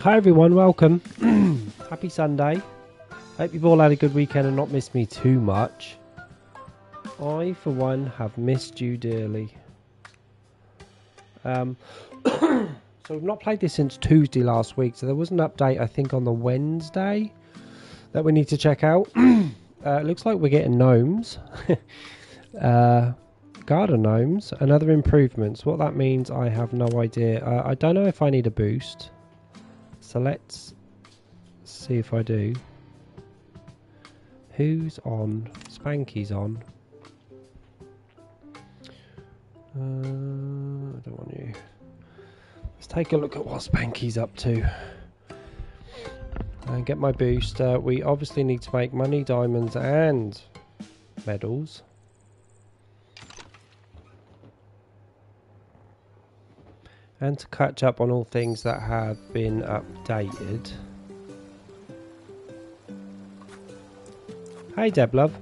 Hi everyone, welcome. Happy Sunday. Hope you've all had a good weekend and not missed me too much. I, for one, have missed you dearly. So we've not played this since Tuesday last week, so there was an update, I think, on the Wednesday that we need to check out. It looks like we're getting gnomes. Garden gnomes and other improvements. What that means, I have no idea. I don't know if I need a boost. So let's see if I do. Who's on? Spanky's on. I don't want you. Let's take a look at what Spanky's up to. And get my boost. We obviously need to make money, diamonds and medals. And to catch up on all things that have been updated. Hey Deb love.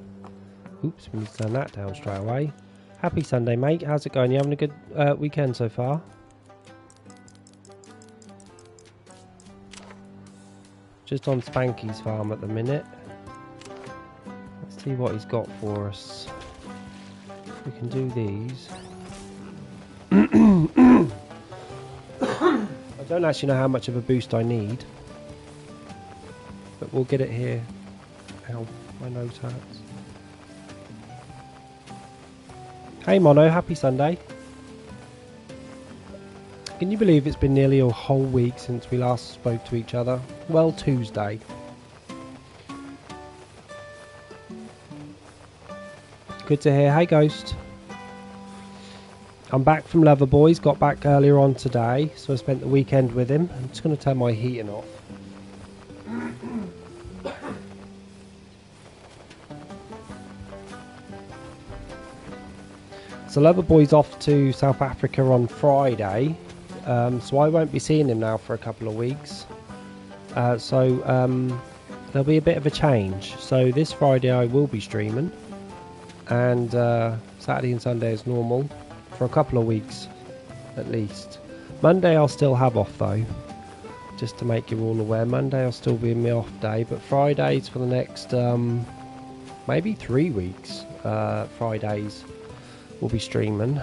Oops, we need to turn that down straight away. Happy Sunday mate, how's it going? You having a good weekend so far? Just on Spanky's farm at the minute. Let's see what he's got for us. We can do these. I don't actually know how much of a boost I need, but we'll get it here. Ow, my nose hurts. Hey Mono, happy Sunday. Can you believe it's been nearly a whole week since we last spoke to each other? Well, Tuesday. Good to hear. Hey Ghost. I'm back from Loverboys, got back earlier on today, so I spent the weekend with him. I'm just going to turn my heating off. So Loverboy's off to South Africa on Friday, so I won't be seeing him now for a couple of weeks. So there'll be a bit of a change. So this Friday I will be streaming, and Saturday and Sunday as normal. For a couple of weeks, at least. Monday I'll still have off though, just to make you all aware. Monday I'll still be in my off day, but Fridays for the next maybe 3 weeks. Fridays we'll be streaming,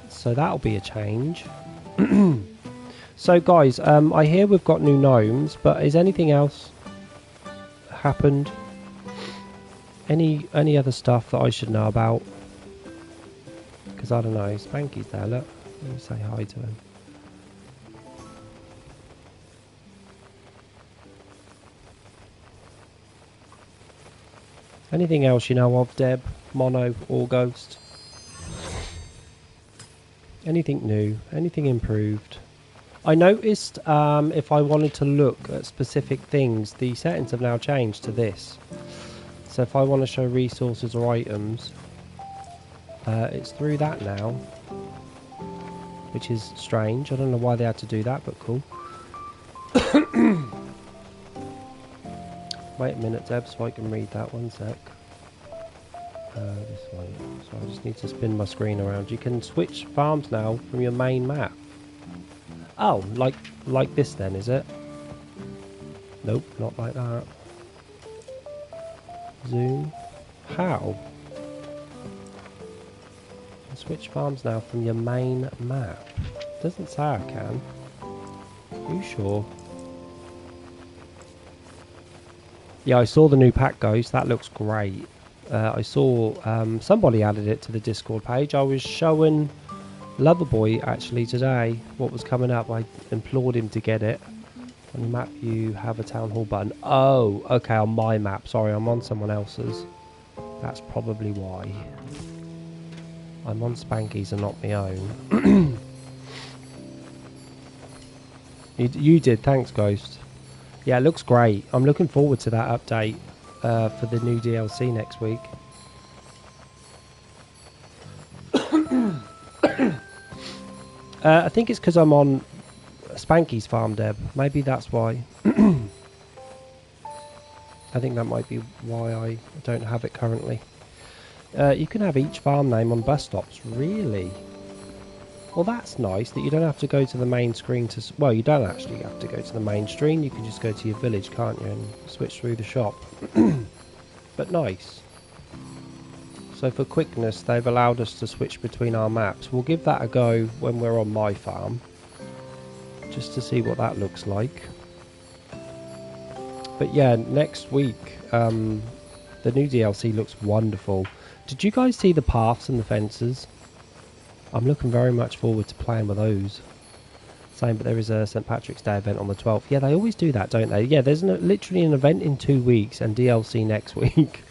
so that'll be a change. So guys, I hear we've got new gnomes, but is anything else happened? Any other stuff that I should know about? Because I don't know. Spanky's there, look. Let me say hi to him. Anything else you know of, Deb, Mono, or Ghost? Anything new? Anything improved? I noticed if I wanted to look at specific things, the settings have now changed to this. So if I want to show resources or items, it's through that now, which is strange. I don't know why they had to do that, but cool. Wait a minute, Deb, so I can read that. 1 sec. This one. So I just need to spin my screen around. You can switch farms now from your main map. Oh, like this then, is it? Nope, not like that. Zoom. How? Switch farms now from your main map. Doesn't say I can. Are you sure? Yeah, I saw the new pack, Ghost. That looks great. I saw somebody added it to the Discord page. I was showing Loverboy actually today what was coming up. I implored him to get it. On the map you have a town hall button. Oh, okay, on my map. Sorry, I'm on someone else's. That's probably why. I'm on Spanky's and not my own. You did, thanks Ghost. Yeah, it looks great. I'm looking forward to that update for the new DLC next week. I think it's because I'm on Spanky's farm, Deb. Maybe that's why. I think that might be why I don't have it currently. You can have each farm name on bus stops. Really? Well, that's nice that you don't have to go to the main screen to... Well, you don't actually have to go to the main screen. You can just go to your village, can't you, and switch through the shop. But nice. So for quickness, they've allowed us to switch between our maps. We'll give that a go when we're on my farm, just to see what that looks like. But yeah, next week, the new DLC looks wonderful. Did you guys see the paths and the fences? I'm looking very much forward to playing with those. Same, but there is a St. Patrick's Day event on the 12th. Yeah, they always do that, don't they? Yeah, there's literally an event in 2 weeks and DLC next week.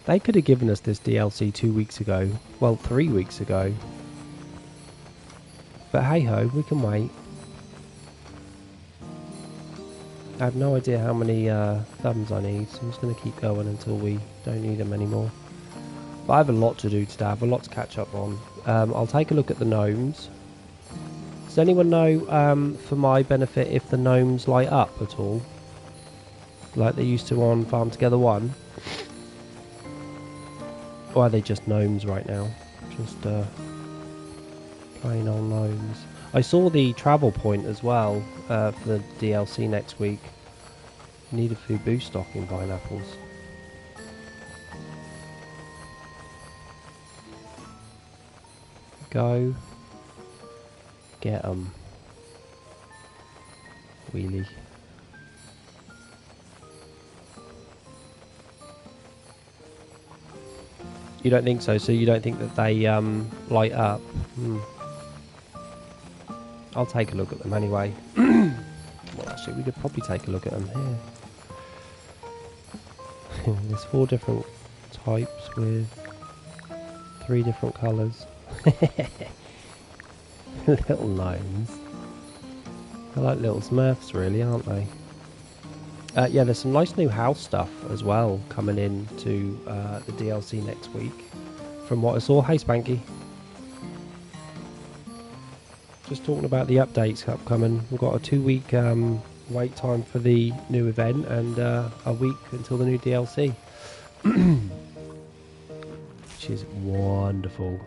They could have given us this DLC 2 weeks ago. Well, 3 weeks ago. But hey ho, we can wait. I have no idea how many thumbs I need, so I'm just going to keep going until we don't need them anymore. But I have a lot to do today. I have a lot to catch up on. I'll take a look at the gnomes. Does anyone know, for my benefit, if the gnomes light up at all? Like they used to on Farm Together 1? Or are they just gnomes right now? Just plain old gnomes. I saw the travel point as well for the DLC next week. Need a few boost stocking pineapples. Go. Get 'em. Wheelie. You don't think so? So you don't think that they light up? I'll take a look at them anyway. Well, actually, we could probably take a look at them here. There's 4 different types with 3 different colours. Little gnomes. They're like little Smurfs, really, aren't they? Yeah, there's some nice new house stuff as well coming in to the DLC next week. From what I saw. Hey, Spanky. Just talking about the updates upcoming. We've got a 2-week wait time for the new event and a week until the new DLC. Which is wonderful.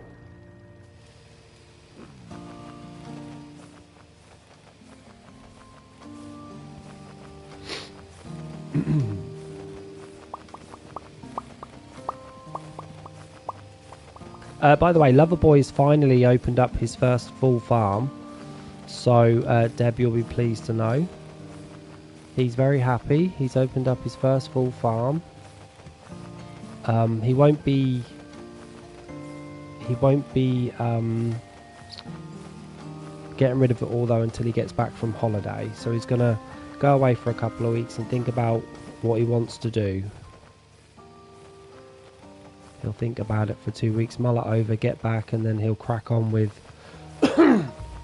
By the way, Loverboy's finally opened up his first full farm. So, Deb, you'll be pleased to know. He's very happy. He's opened up his first full farm. He won't be getting rid of it all though until he gets back from holiday. So he's gonna go away for a couple of weeks and think about what he wants to do. He'll think about it for 2 weeks, mull it over, get back, and then he'll crack on with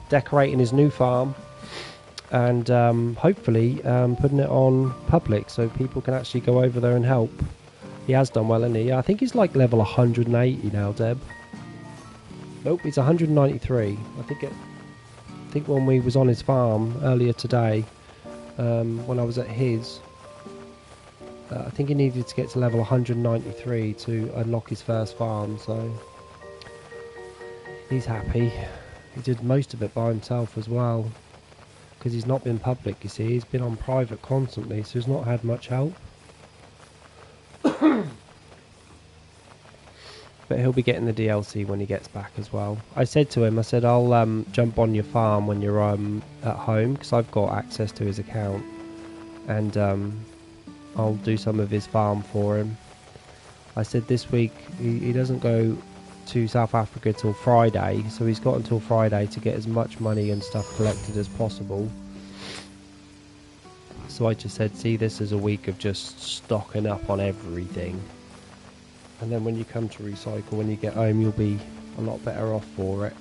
decorating his new farm and hopefully putting it on public so people can actually go over there and help. He has done well, hasn't he? I think he's like level 180 now, Deb. Nope, he's 193. I think when we was on his farm earlier today, when I was at his, I think he needed to get to level 193 to unlock his first farm, so he's happy. He did most of it by himself as well, because he's not been public, you see. He's been on private constantly, so he's not had much help. But he'll be getting the DLC when he gets back as well. I said to him, I said, I'll jump on your farm when you're at home, because I've got access to his account, and I'll do some of his farm for him. I said this week he doesn't go to South Africa till Friday, so he's got until Friday to get as much money and stuff collected as possible. So I just said, see this as a week of just stocking up on everything. And then when you come to recycle, when you get home, you'll be a lot better off for it.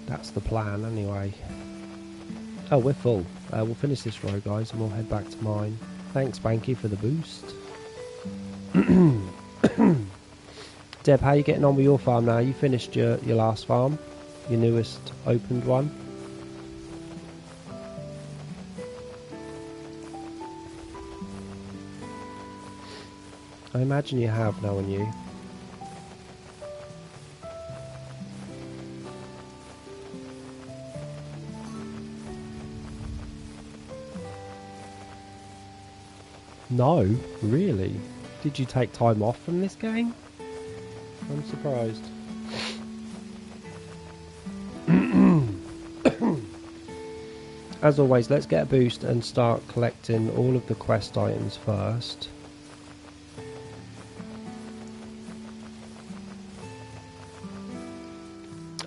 That's the plan anyway. Oh, we're full. We'll finish this row, guys, and we'll head back to mine. Thanks, Banky, for the boost. Deb, how are you getting on with your farm now? You finished your last farm? Your newest opened one? I imagine you have, knowing you. No, really? Did you take time off from this game? I'm surprised. As always, let's get a boost and start collecting all of the quest items first.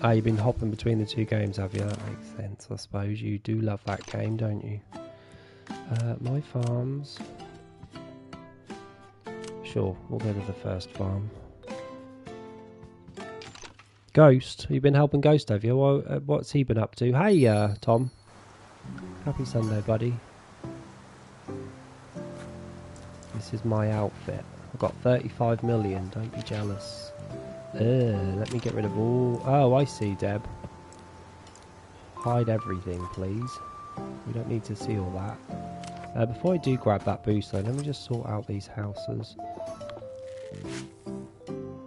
Ah, you've been hopping between the two games, have you? That makes sense, I suppose. You do love that game, don't you? My farms. Sure, we'll go to the first farm. Ghost, you've been helping Ghost, have you? Well, what's he been up to? Hey, Tom. Happy Sunday, buddy. This is my outfit. I've got 35 million, don't be jealous. Let me get rid of all... Oh, I see, Deb. Hide everything, please. We don't need to see all that. Before I do grab that boost, though, let me just sort out these houses.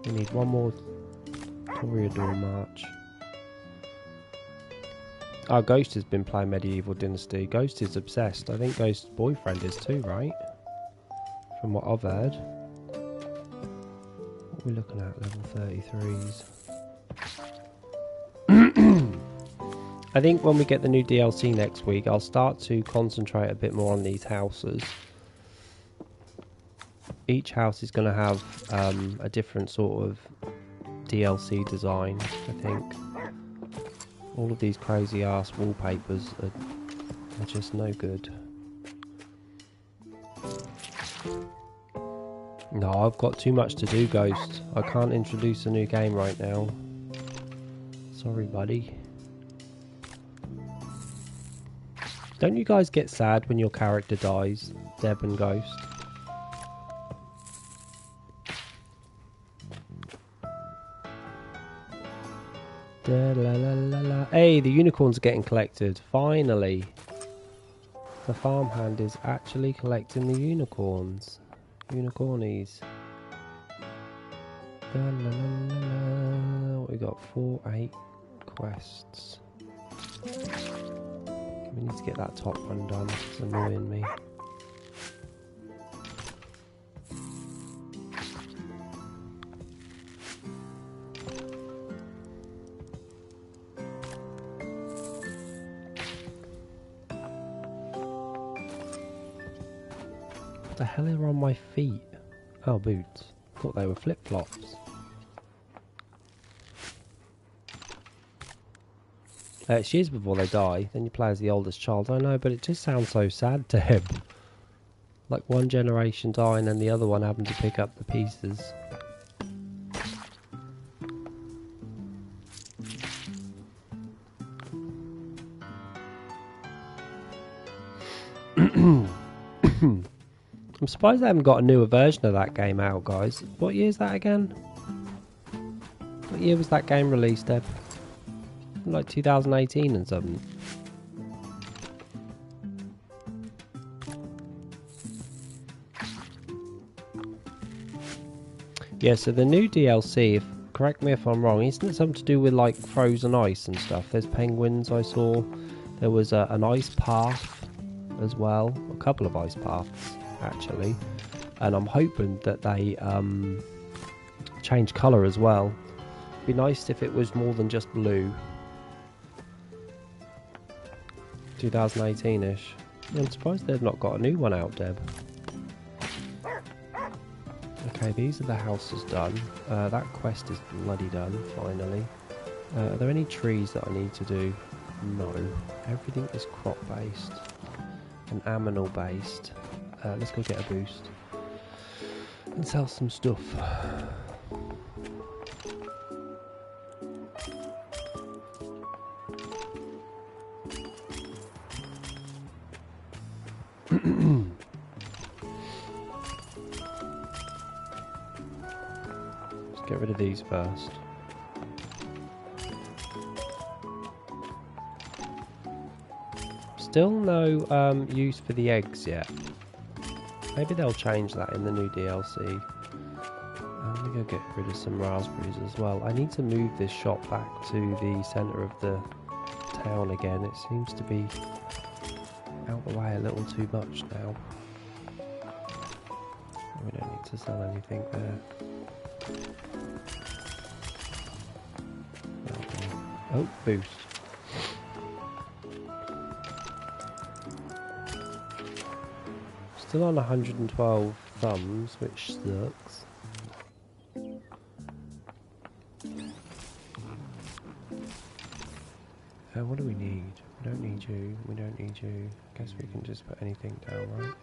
We need one more Toreador march. Oh, Ghost has been playing Medieval Dynasty. Ghost is obsessed. I think Ghost's boyfriend is too, right? From what I've heard. What are we looking at? Level 33s. I think when we get the new DLC next week, I'll start to concentrate a bit more on these houses. Each house is going to have a different sort of DLC design, I think. All of these crazy ass wallpapers are just no good. No, I've got too much to do, Ghost. I can't introduce a new game right now. Sorry, buddy. Don't you guys get sad when your character dies, Deb and Ghost? Da, la, la, la, la. Hey, the unicorn's getting collected. Finally. The farmhand is actually collecting the unicorns. Unicornies. Da, la, la, la, la. We got 8 quests. We need to get that top one done. It's annoying me. What the hell are on my feet? Oh, boots. Thought they were flip-flops. It's years before they die, then you play as the oldest child. I know, but it just sounds so sad to him. Like one generation dying and the other one having to pick up the pieces. I'm surprised they haven't got a newer version of that game out, guys. What year is that again? What year was that game released, Deb? Like 2018 and something. Yeah, so the new DLC, correct me if I'm wrong, isn't it something to do with like frozen ice and stuff? There's penguins I saw. There was an ice path as well. A couple of ice paths, actually. And I'm hoping that they change colour as well. It'd be nice if it was more than just blue. 2018-ish. Yeah, I'm surprised they've not got a new one out, Deb. Okay, these are the houses done. That quest is bloody done, finally. Are there any trees that I need to do? No. Everything is crop-based and aminal-based. Let's go get a boost and sell some stuff. Let's get rid of these first. Still no use for the eggs yet. Maybe they'll change that in the new DLC. Let me go get rid of some raspberries as well. I need to move this shop back to the centre of the town again. It seems to be out the way a little too much now. We don't need to sell anything there. Okay. Oh, boost. Still on 112 thumbs, which sucks. What do we need? We don't need you. We don't need you. Guess we can just put anything down, right?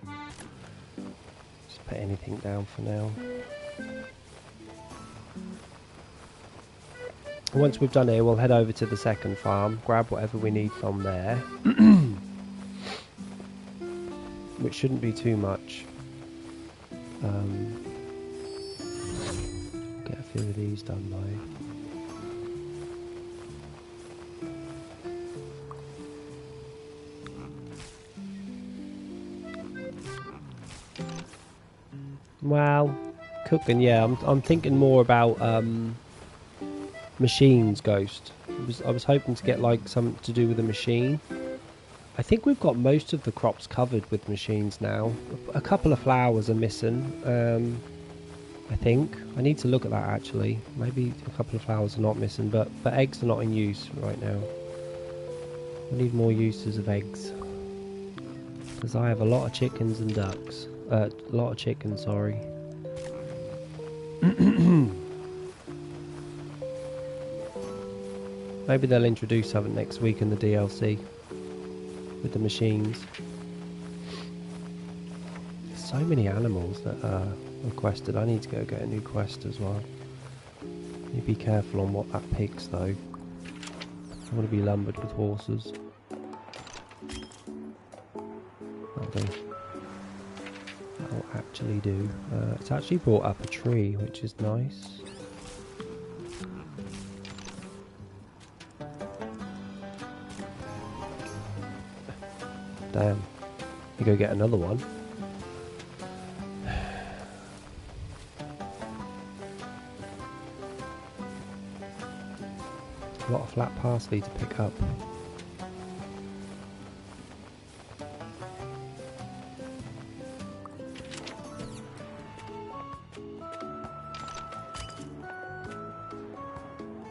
Just put anything down for now. Once we've done here, we'll head over to the second farm, grab whatever we need from there. Which shouldn't be too much. Get a few of these done though. Well, cooking, yeah. I'm thinking more about machines, Ghost. I was hoping to get like something to do with a machine. I think we've got most of the crops covered with machines now. A couple of flowers are missing. I think I need to look at that actually. Maybe a couple of flowers are not missing, but eggs are not in use right now. I need more uses of eggs because I have a lot of chickens and ducks. A lot of chickens, sorry. Maybe they'll introduce something next week in the DLC with the machines. There's so many animals that are requested. I need to go get a new quest as well. You be careful on what that picks though. I want to be lumbered with horses. That'll do. That'll actually do. It's actually brought up a tree, which is nice. Damn. You go get another one. A lot of flat parsley to pick up.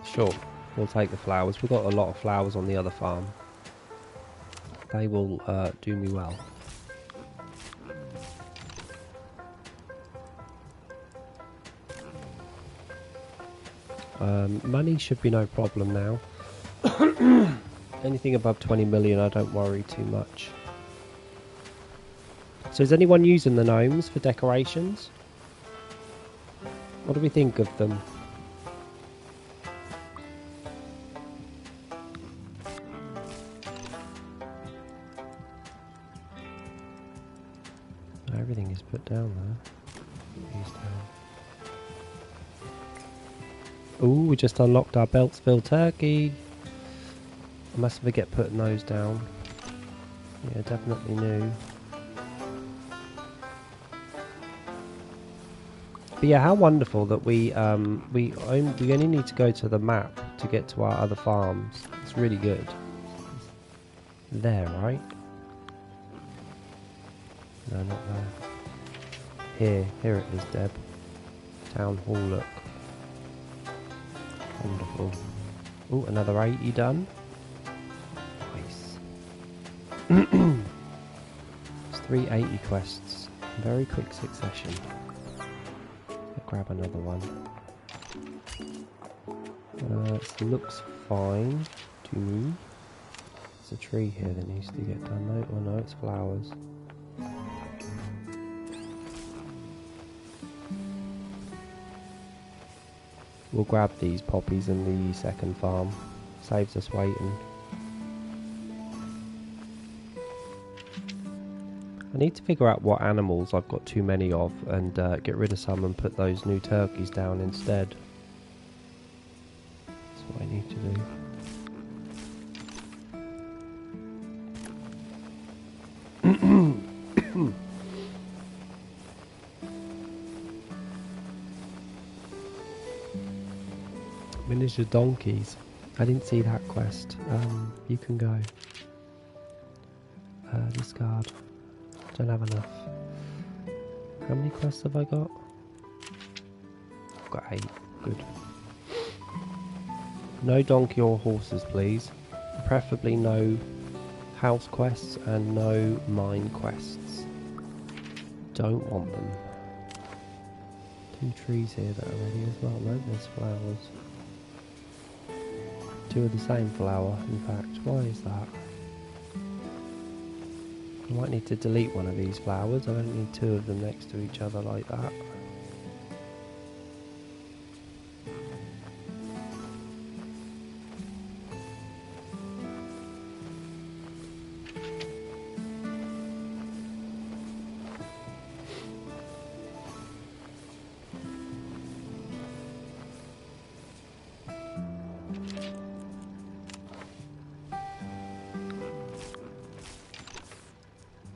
Sure, we'll take the flowers. We've got a lot of flowers on the other farm. They will do me well. Money should be no problem now. Anything above 20 million, I don't worry too much. So is anyone using the gnomes for decorations? What do we think of them? Everything is put down there. He's down. Ooh, we just unlocked our Beltsville turkey. I must forget putting those down. Yeah, definitely new. But yeah, how wonderful that we only need to go to the map to get to our other farms. It's really good. There, right? No, not there. Here it is, Deb. Town Hall, look. Wonderful. Ooh, another 80 done. Nice. It's 380 quests. In very quick succession. I'll grab another one. This looks fine to me. There's a tree here that needs to get done though. Oh no, it's flowers. We'll grab these poppies in the second farm. Saves us waiting. I need to figure out what animals I've got too many of and get rid of some and put those new turkeys down instead. That's what I need to do. Miniature donkeys. I didn't see that quest. You can go. Discard. Don't have enough. How many quests have I got? I've got 8. Good. No donkey or horses, please. Preferably no house quests and no mine quests. Don't want them. 2 trees here that are ready as well. No, there's flowers. 2 of the same flower, in fact. Why is that? I might need to delete one of these flowers. I don't need 2 of them next to each other like that.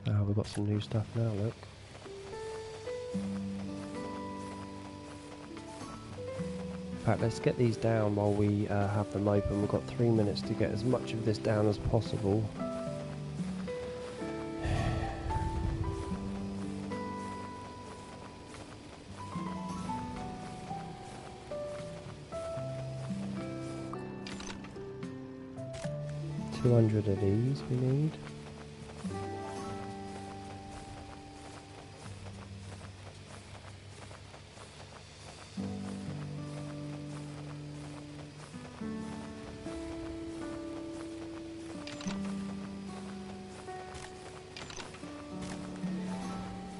Oh, we've got some new stuff now, look. In fact, let's get these down while we have them open. We've got 3 minutes to get as much of this down as possible. $200 of these we need.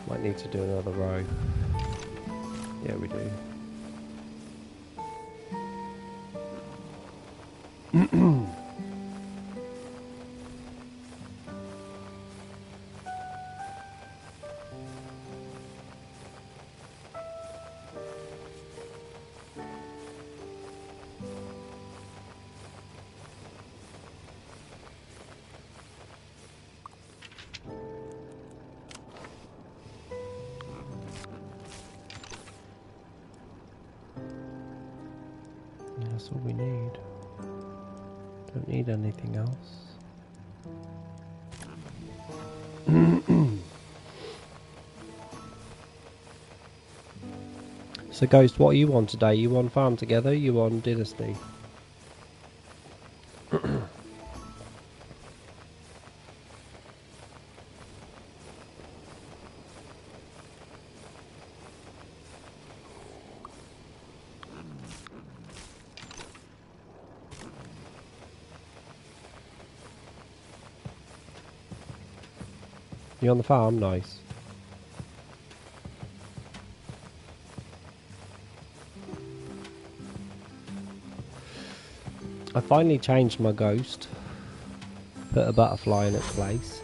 Might need to do another row. Yeah, we do. That's all we need. Don't need anything else. So Ghost, what are you on today? You on Farm Together? You on Dynasty? You on the farm? Nice. I finally changed my ghost. Put a butterfly in its place.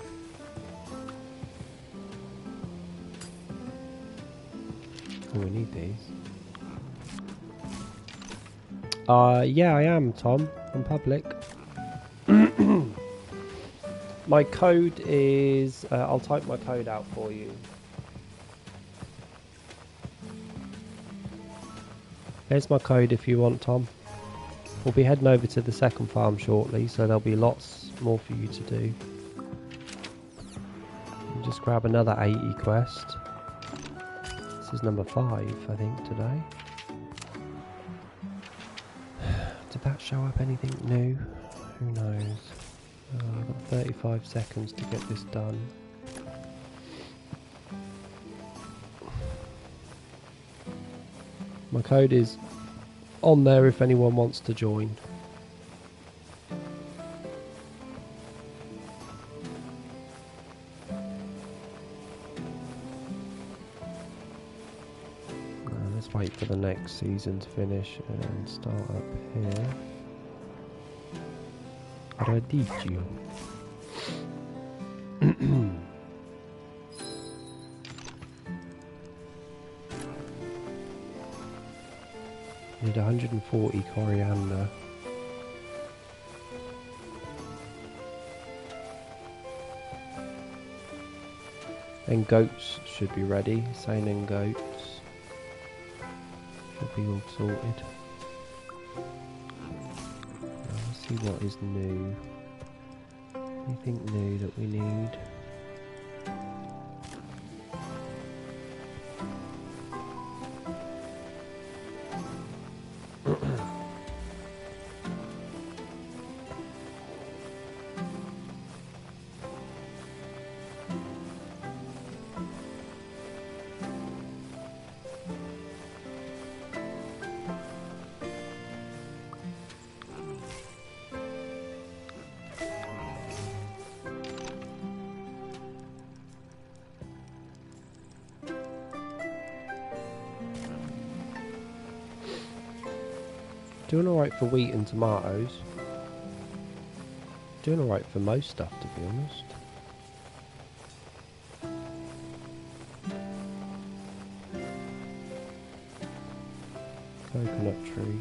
Oh, we need these. Yeah, I am, Tom. I'm public. My code is... I'll type my code out for you. There's my code if you want, Tom. We'll be heading over to the second farm shortly, so there'll be lots more for you to do. I'll just grab another 80 quest. This is number 5, I think, today. Did that show up anything new? Who knows? I've got 35 seconds to get this done. My code is on there if anyone wants to join. Let's wait for the next season to finish and start up here. Radicchio. Need 140 coriander. And goats should be ready. Sane and goats should be all sorted. Let's see what is new. Anything new that we need? Doing alright for wheat and tomatoes. Doing alright for most stuff, to be honest. Coconut tree.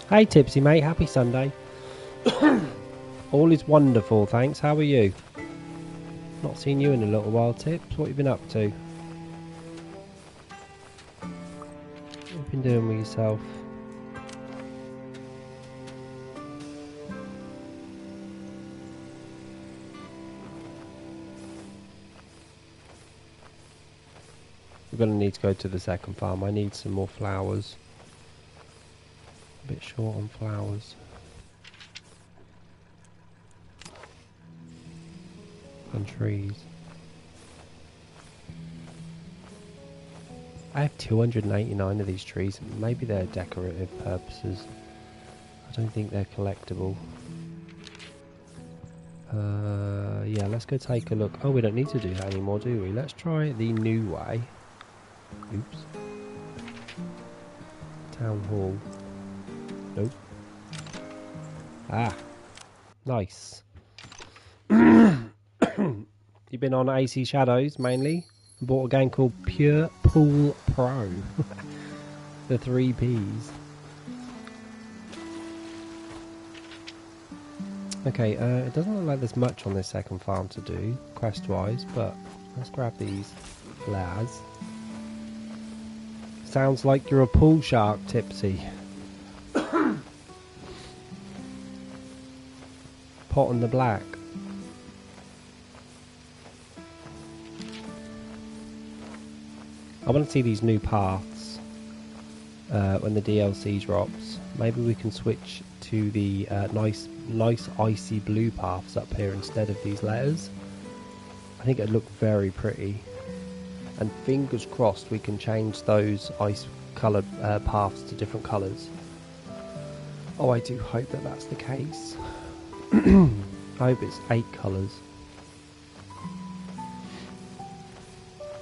Hey Tipsy mate, happy Sunday. All is wonderful, thanks. How are you? Not seen you in a little while, Tips. What have you been up to? What have you been doing with yourself? We're going to need to go to the second farm. I need some more flowers. A bit short on flowers. And trees. I have 289 of these trees. Maybe they're decorative purposes. I don't think they're collectible. Yeah, let's go take a look. Oh, we don't need to do that anymore, do we? Let's try the new way. Oops. Town hall. Nope. Ah. Nice. You've been on AC Shadows mainly. Bought a game called Pure Pool Pro. The 3 Ps. Okay, it doesn't look like there's much on this second farm to do, quest-wise, but let's grab these flowers. Sounds like you're a pool shark, Tipsy. Pot on the black. I want to see these new paths when the DLC drops. Maybe we can switch to the nice icy blue paths up here instead of these letters. I think it'd look very pretty. And fingers crossed we can change those ice coloured paths to different colours. Oh, I do hope that that's the case. I hope it's 8 colours.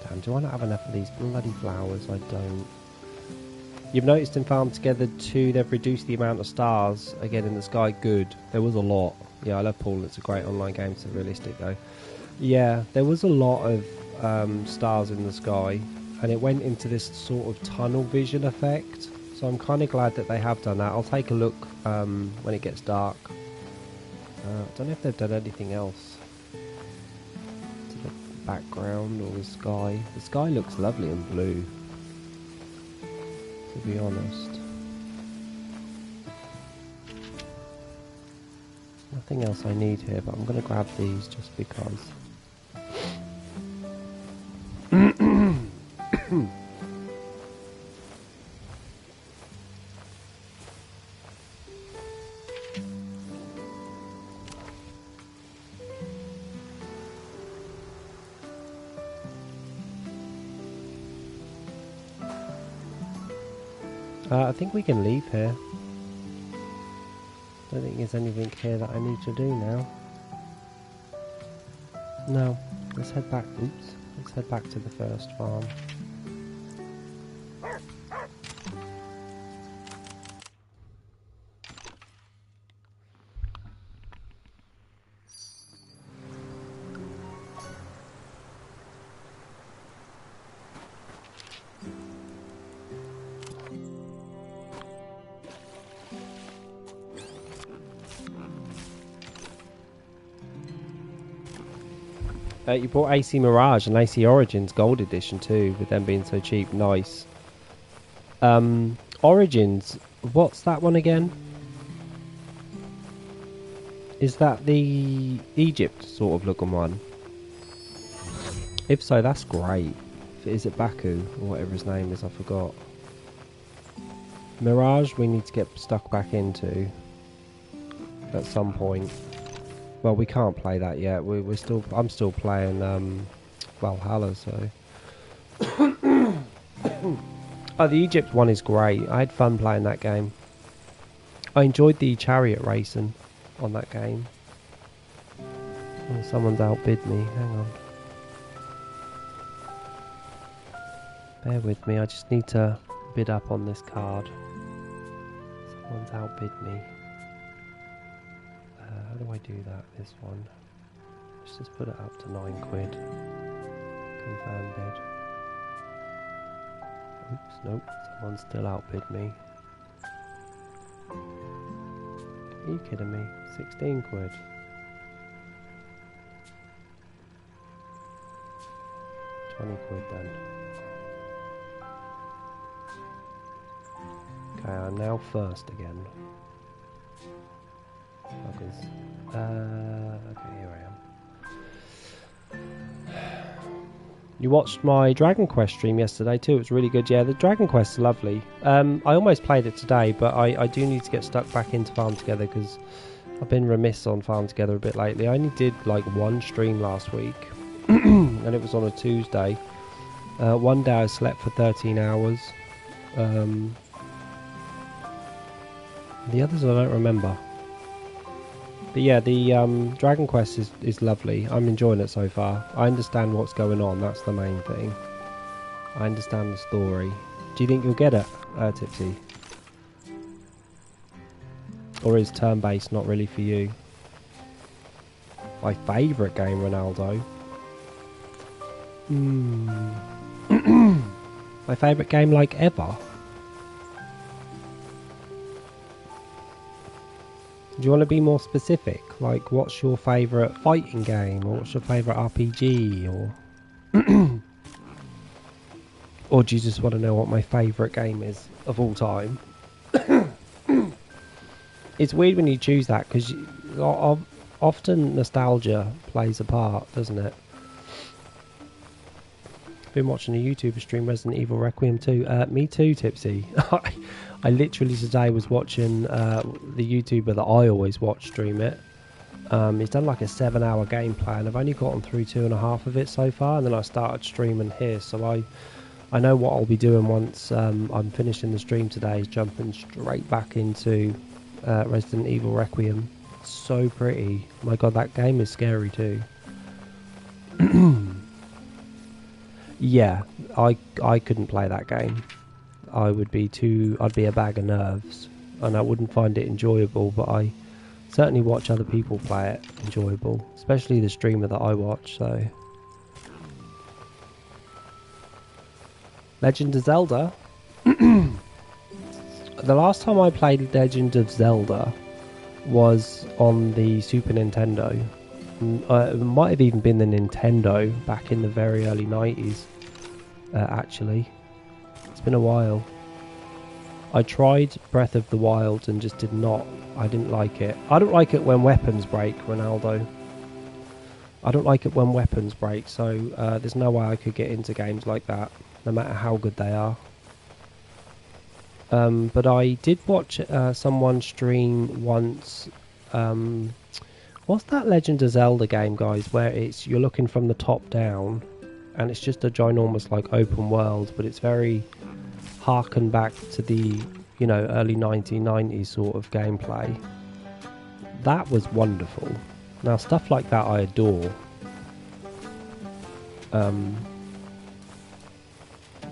Damn, do I not have enough of these bloody flowers? I don't. You've noticed in Farm Together 2 they've reduced the amount of stars again in the sky. Good. There was a lot. Yeah, I love Paul. It's a great online game. It's realistic though. Yeah, there was a lot of stars in the sky, and it went into this sort of tunnel vision effect. So I'm kind of glad that they have done that. I'll take a look when it gets dark. I don't know if they've done anything else to the background or the sky. The sky looks lovely and blue, to be honest. Nothing else I need here, but I'm going to grab these just because. I think we can leave here. Don't think there's anything here that I need to do now. No, let's head back. Oops, let's head back to the first farm. You bought AC Mirage and AC Origins Gold Edition too, with them being so cheap. Nice. Origins, what's that one again? Is that the Egypt sort of looking one? If so, that's great. Is it Baku or whatever his name is? I forgot. Mirage we need to get stuck back into at some point. Well, we can't play that yet. I'm still playing Valhalla, so. Oh, the Egypt one is great. I had fun playing that game. I enjoyed the chariot racing on that game. Oh, someone's outbid me. Hang on. Bear with me. I just need to bid up on this card. Someone's outbid me. How do I do that? This one. Let's just put it up to 9 quid. Confirm bid. Oops, nope. Someone still outbid me. Are you kidding me? 16 quid. £20 then. Okay, I'm now first again. Fuckers. Okay, here I am. You watched my Dragon Quest stream yesterday too. It was really good. Yeah, the Dragon Quest is lovely. I almost played it today, but I do need to get stuck back into Farm Together because I've been remiss on Farm Together a bit lately. I only did like one stream last week, and it was on a Tuesday. One day I slept for 13 hours. The others I don't remember. But yeah, the Dragon Quest is lovely. I'm enjoying it so far. I understand what's going on. That's the main thing. I understand the story. Do you think you'll get it, Tipsy? Or is turn-based not really for you? My favourite game, Ronaldo. My favourite game like ever. Do you want to be more specific? Like, what's your favourite fighting game? Or what's your favourite RPG? Or or do you just want to know what my favourite game is of all time? It's weird when you choose that, because often nostalgia plays a part, doesn't it? Been watching a YouTuber stream Resident Evil Requiem 2. Me too, Tipsy. I literally today was watching the YouTuber that I always watch stream it. He's done like a 7-hour gameplay, and I've only gotten through 2.5 of it so far, and then I started streaming here, so I know what I'll be doing once I'm finishing the stream today, is jumping straight back into Resident Evil Requiem. It's so pretty. My god, that game is scary too. Yeah, I couldn't play that game. I'd be a bag of nerves, and I wouldn't find it enjoyable, but I certainly watch other people play it enjoyable, especially the streamer that I watch, so. Legend of Zelda? The last time I played Legend of Zelda was on the Super Nintendo. It might have even been the Nintendo back in the very early 90s, actually. It's been a while. I tried Breath of the Wild and just I didn't like it. I don't like it when weapons break, Ronaldo. I don't like it when weapons break, so there's no way I could get into games like that, no matter how good they are. But I did watch someone stream once. What's that Legend of Zelda game, guys, where you're looking from the top down, and it's just a ginormous like open world, but it's very harken back to the early 1990s sort of gameplay. That was wonderful. Now stuff like that I adore.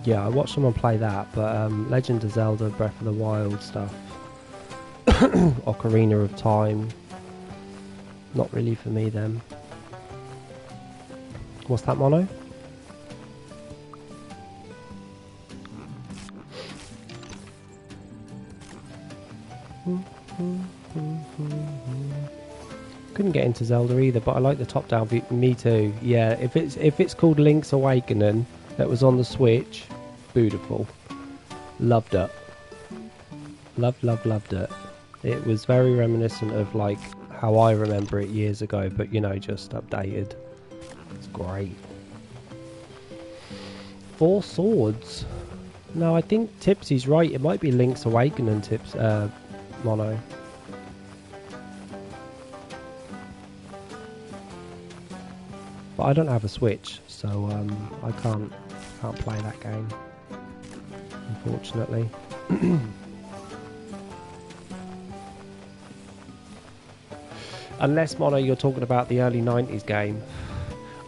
Yeah, I watched someone play that, but Legend of Zelda, Breath of the Wild stuff, Ocarina of Time, not really for me then. What's that, Mono? Couldn't get into Zelda either, but I like the top-down view. Me too. Yeah, if it's called Link's Awakening, that was on the Switch, beautiful. Loved it. Loved it. It was very reminiscent of like how I remember it years ago, but just updated. It's great. Four Swords. No, I think Tipsy's right. It might be Link's Awakening, Mono. But I don't have a Switch, so I can't play that game, unfortunately. Unless, Mono, you're talking about the early 90s game.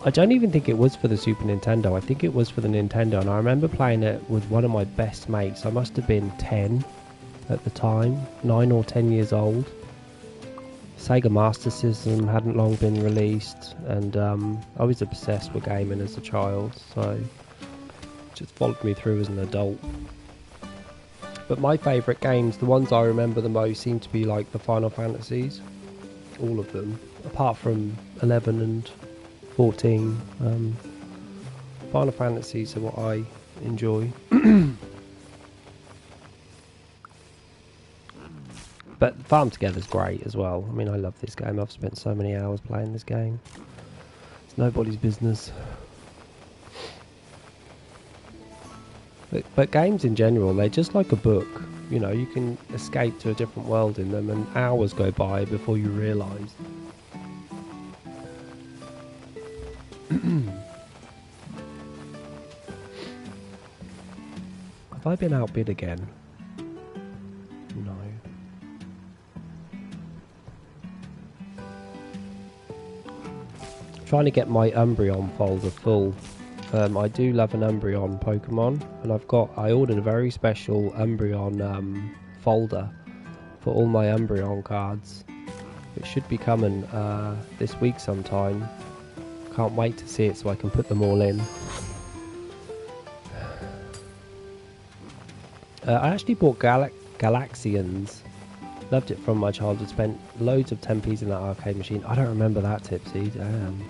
I don't even think it was for the Super Nintendo. I think it was for the Nintendo, and I remember playing it with one of my best mates. I must have been 10 at the time, 9 or 10 years old. Sega Master System hadn't long been released, and I was obsessed with gaming as a child, so it just followed me through as an adult. But my favourite games, the ones I remember the most, seem to be like the Final Fantasies. All of them, apart from 11 and 14. Final Fantasies are what I enjoy. But Farm Together's great as well. I mean, I love this game. I've spent so many hours playing this game. It's nobody's business. But games in general, they're just like a book. You know, you can escape to a different world in them, and hours go by before you realise. Have I been outbid again? No. Trying to get my Umbreon folder full. I do love an Umbreon Pokemon, and I ordered a very special Umbreon folder for all my Umbreon cards. It should be coming this week sometime. Can't wait to see it so I can put them all in. I actually bought Galaxians. Loved it from my childhood. Spent loads of 10p's in that arcade machine. I don't remember that, Tipsy. Damn.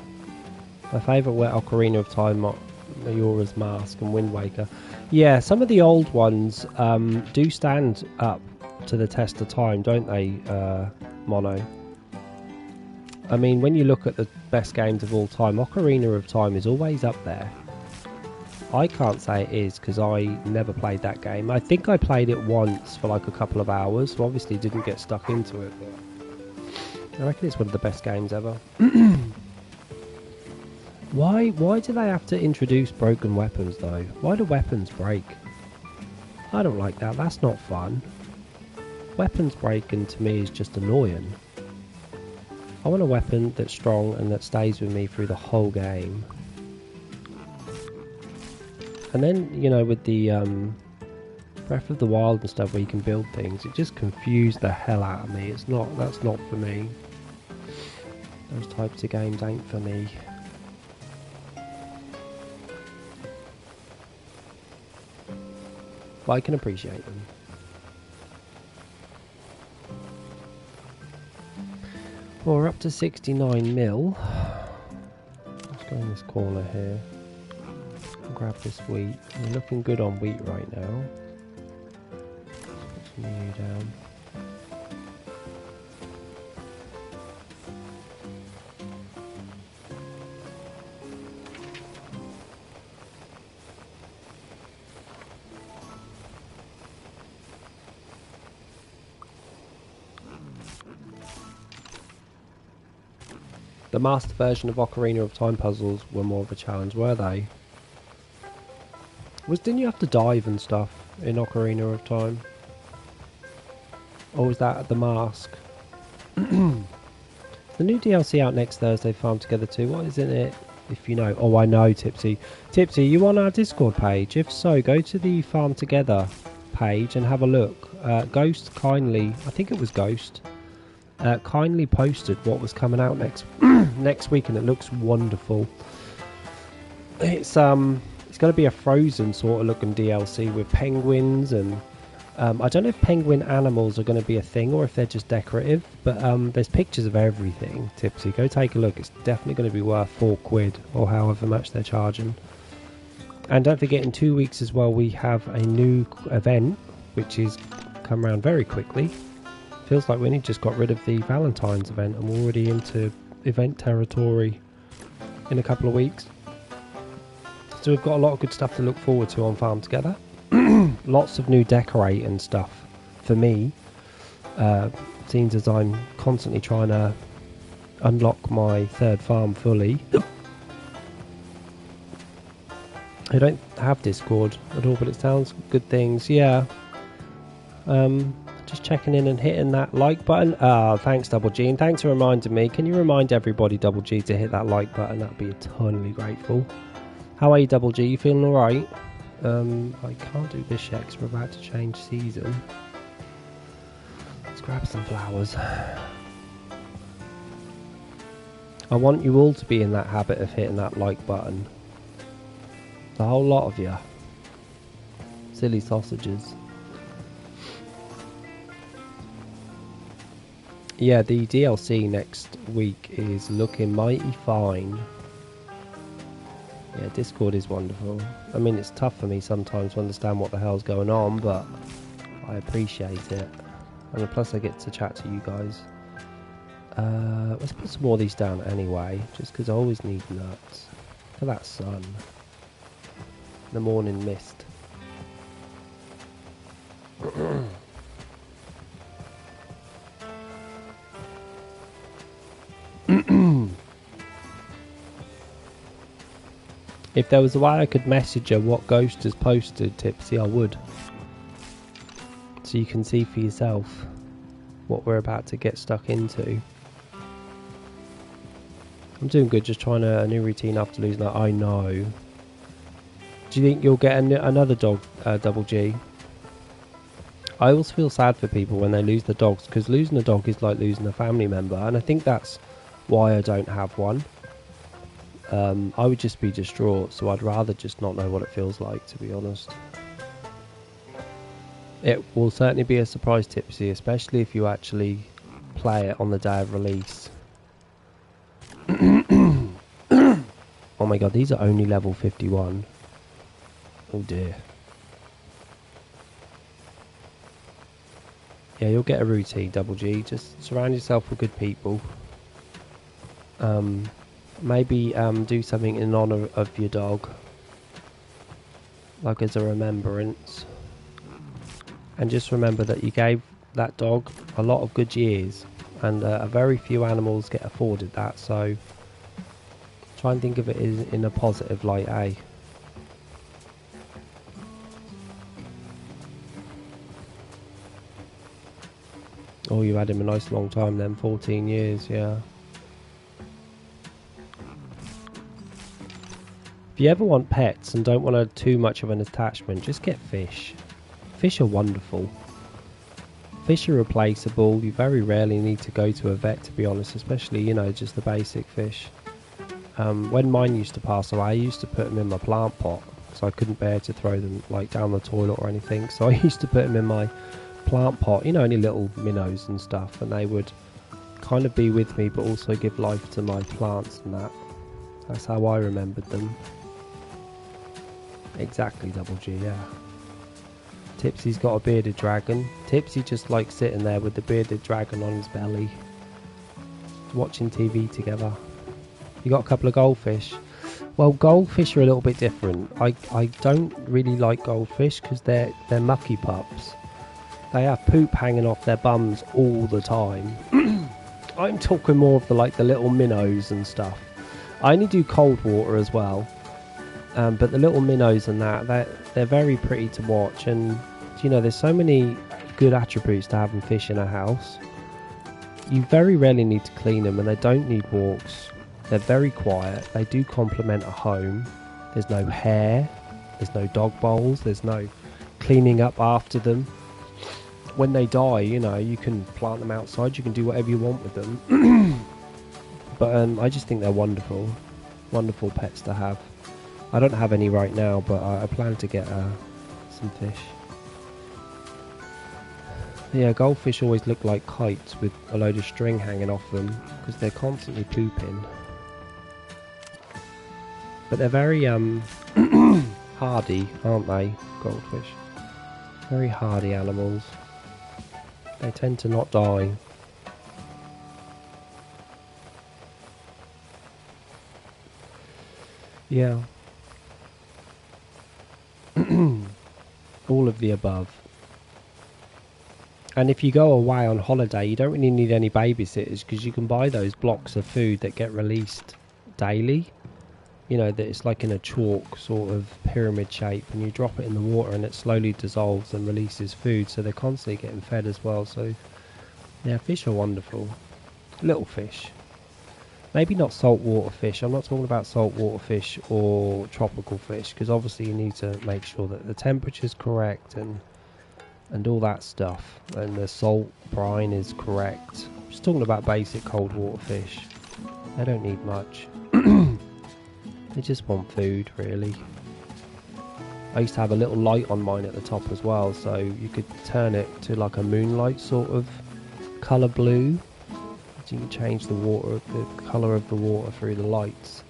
My favourite were Ocarina of Time, Majora's Mask and Wind Waker. Yeah, some of the old ones do stand up to the test of time, don't they, Mono? I mean, when you look at the best games of all time, Ocarina of Time is always up there. I can't say it is because I never played that game. I think I played it once for like a couple of hours, so obviously didn't get stuck into it, but I reckon it's one of the best games ever. Why do they have to introduce broken weapons though? Why do weapons break? I don't like that, that's not fun. Weapons breaking to me is just annoying. I want a weapon that's strong and that stays with me through the whole game. And then, you know, with the Breath of the Wild and stuff where you can build things, it just confused the hell out of me. That's not for me. Those types of games ain't for me. But I can appreciate them. Well, we're up to 69 mil. Let's go in this corner here. Grab this wheat. We're looking good on wheat right now. Let's put some new down. The master version of Ocarina of Time puzzles were more of a challenge, were they? Didn't you have to dive and stuff in Ocarina of Time? Or was that at the mask? The new DLC out next Thursday, Farm Together 2. What is in it? If you know. Oh, I know, Tipsy. Tipsy, you on our Discord page? If so, go to the Farm Together page and have a look. Ghost kindly, I think it was Ghost, kindly posted what was coming out next week, and it looks wonderful. It's going to be a Frozen sort of looking DLC with penguins, and I don't know if penguin animals are going to be a thing or if they're just decorative, but there's pictures of everything. Tipsy, go take a look. It's definitely going to be worth £4 or however much they're charging. And don't forget, in 2 weeks as well, we have a new event which is come around very quickly. Feels like we only just got rid of the Valentine's event and we're already into event territory in a couple of weeks. So we've got a lot of good stuff to look forward to on Farm Together. Lots of new decorating stuff for me. Seems as I'm constantly trying to unlock my third farm fully. I don't have Discord at all, but it sounds good things. Yeah. Just checking in and hitting that like button. Thanks, Double G, and thanks for reminding me. Can you remind everybody, Double G, to hit that like button? That'd be eternally grateful. How are you, Double G? You feeling alright? I can't do this yet because we're about to change season. Let's grab some flowers. I want you all to be in that habit of hitting that like button. The whole lot of you. Silly sausages. Yeah, the DLC next week is looking mighty fine. Yeah, Discord is wonderful. I mean, it's tough for me sometimes to understand what the hell's going on, but I appreciate it. And plus I get to chat to you guys. Let's put some more of these down anyway, just because I always need nuts. Look at that sun. The morning mist. If there was a way I could message her what Ghost has posted, Tipsy, I would. So you can see for yourself what we're about to get stuck into. I'm doing good, just trying a new routine after losing that. I know. Do you think you'll get another dog, Double G? I always feel sad for people when they lose the dogs, because losing a dog is like losing a family member, and I think that's why I don't have one. I would just be distraught, so I'd rather just not know what it feels like, to be honest. It will certainly be a surprise, Tipsy, especially if you actually play it on the day of release. Oh my god, these are only level 51. Oh dear. Yeah, you'll get a routine, Double G. Just surround yourself with good people. Maybe do something in honour of your dog, like as a remembrance. And just remember that you gave that dog a lot of good years, and a very few animals get afforded that, so try and think of it in a positive light, eh? Oh, you had him a nice long time then, 14 years, yeah. If you ever want pets and don't want too much of an attachment, just get fish. Fish are wonderful. Fish are replaceable. You very rarely need to go to a vet, to be honest, especially, you know, just the basic fish. When mine used to pass away, I used to put them in my plant pot, so I couldn't bear to throw them like down the toilet or anything. So I used to put them in my plant pot, you know, any little minnows and stuff, and they would kind of be with me but also give life to my plants and that. That's how I remembered them. Exactly, Double G, yeah. Tipsy's got a bearded dragon. Tipsy just likes sitting there with the bearded dragon on his belly, watching TV together. You got a couple of goldfish. Well, goldfish are a little bit different. I don't really like goldfish because they're mucky pups. They have poop hanging off their bums all the time. I'm talking more of the little minnows and stuff. I only do cold water as well. But the little minnows and that, they're very pretty to watch, and you know, there's so many good attributes to having fish in a house. You very rarely need to clean them, and they don't need walks. They're very quiet. They do complement a home. There's no hair, there's no dog bowls, there's no cleaning up after them. When they die, you know, you can plant them outside, you can do whatever you want with them. But I just think they're wonderful pets to have. I don't have any right now, but I plan to get some fish. Yeah, goldfish always look like kites with a load of string hanging off them because they're constantly pooping. But they're very hardy, aren't they, goldfish? Very hardy animals. They tend to not die. Yeah. All of the above. And if you go away on holiday, you don't really need any babysitters because you can buy those blocks of food that get released daily. You know, that it's like in a chalk sort of pyramid shape, and you drop it in the water and it slowly dissolves and releases food, so they're constantly getting fed as well. So yeah, fish are wonderful. Little fish. Maybe not saltwater fish. I'm not talking about saltwater fish or tropical fish, because obviously you need to make sure that the temperature's correct and all that stuff, and the salt brine is correct. I'm just talking about basic cold water fish. They don't need much. They just want food, really. I used to have a little light on mine at the top as well, so you could turn it to like a moonlight sort of colour blue. So you can change the water, the colour of the water through the lights.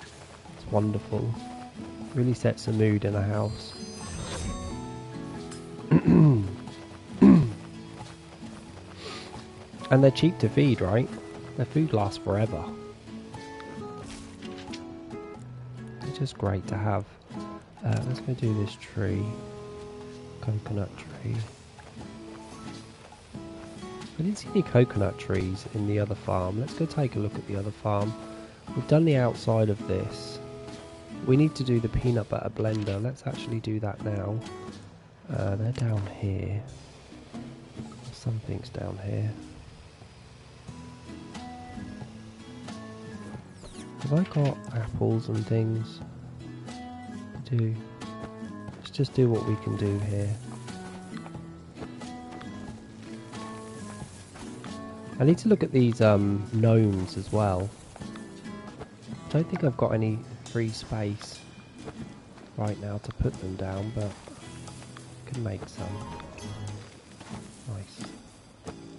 It's wonderful. Really sets the mood in a house. And they're cheap to feed, right? Their food lasts forever. It's just great to have. Let's go do this tree. Coconut tree. I didn't see any coconut trees in the other farm. Let's go take a look at the other farm. We've done the outside of this. We need to do the peanut butter blender. Let's actually do that now. They're down here. Something's down here. Have I got apples and things? I do. Let's just do what we can do here. I need to look at these gnomes as well. I don't think I've got any free space right now to put them down, but I can make some. Nice.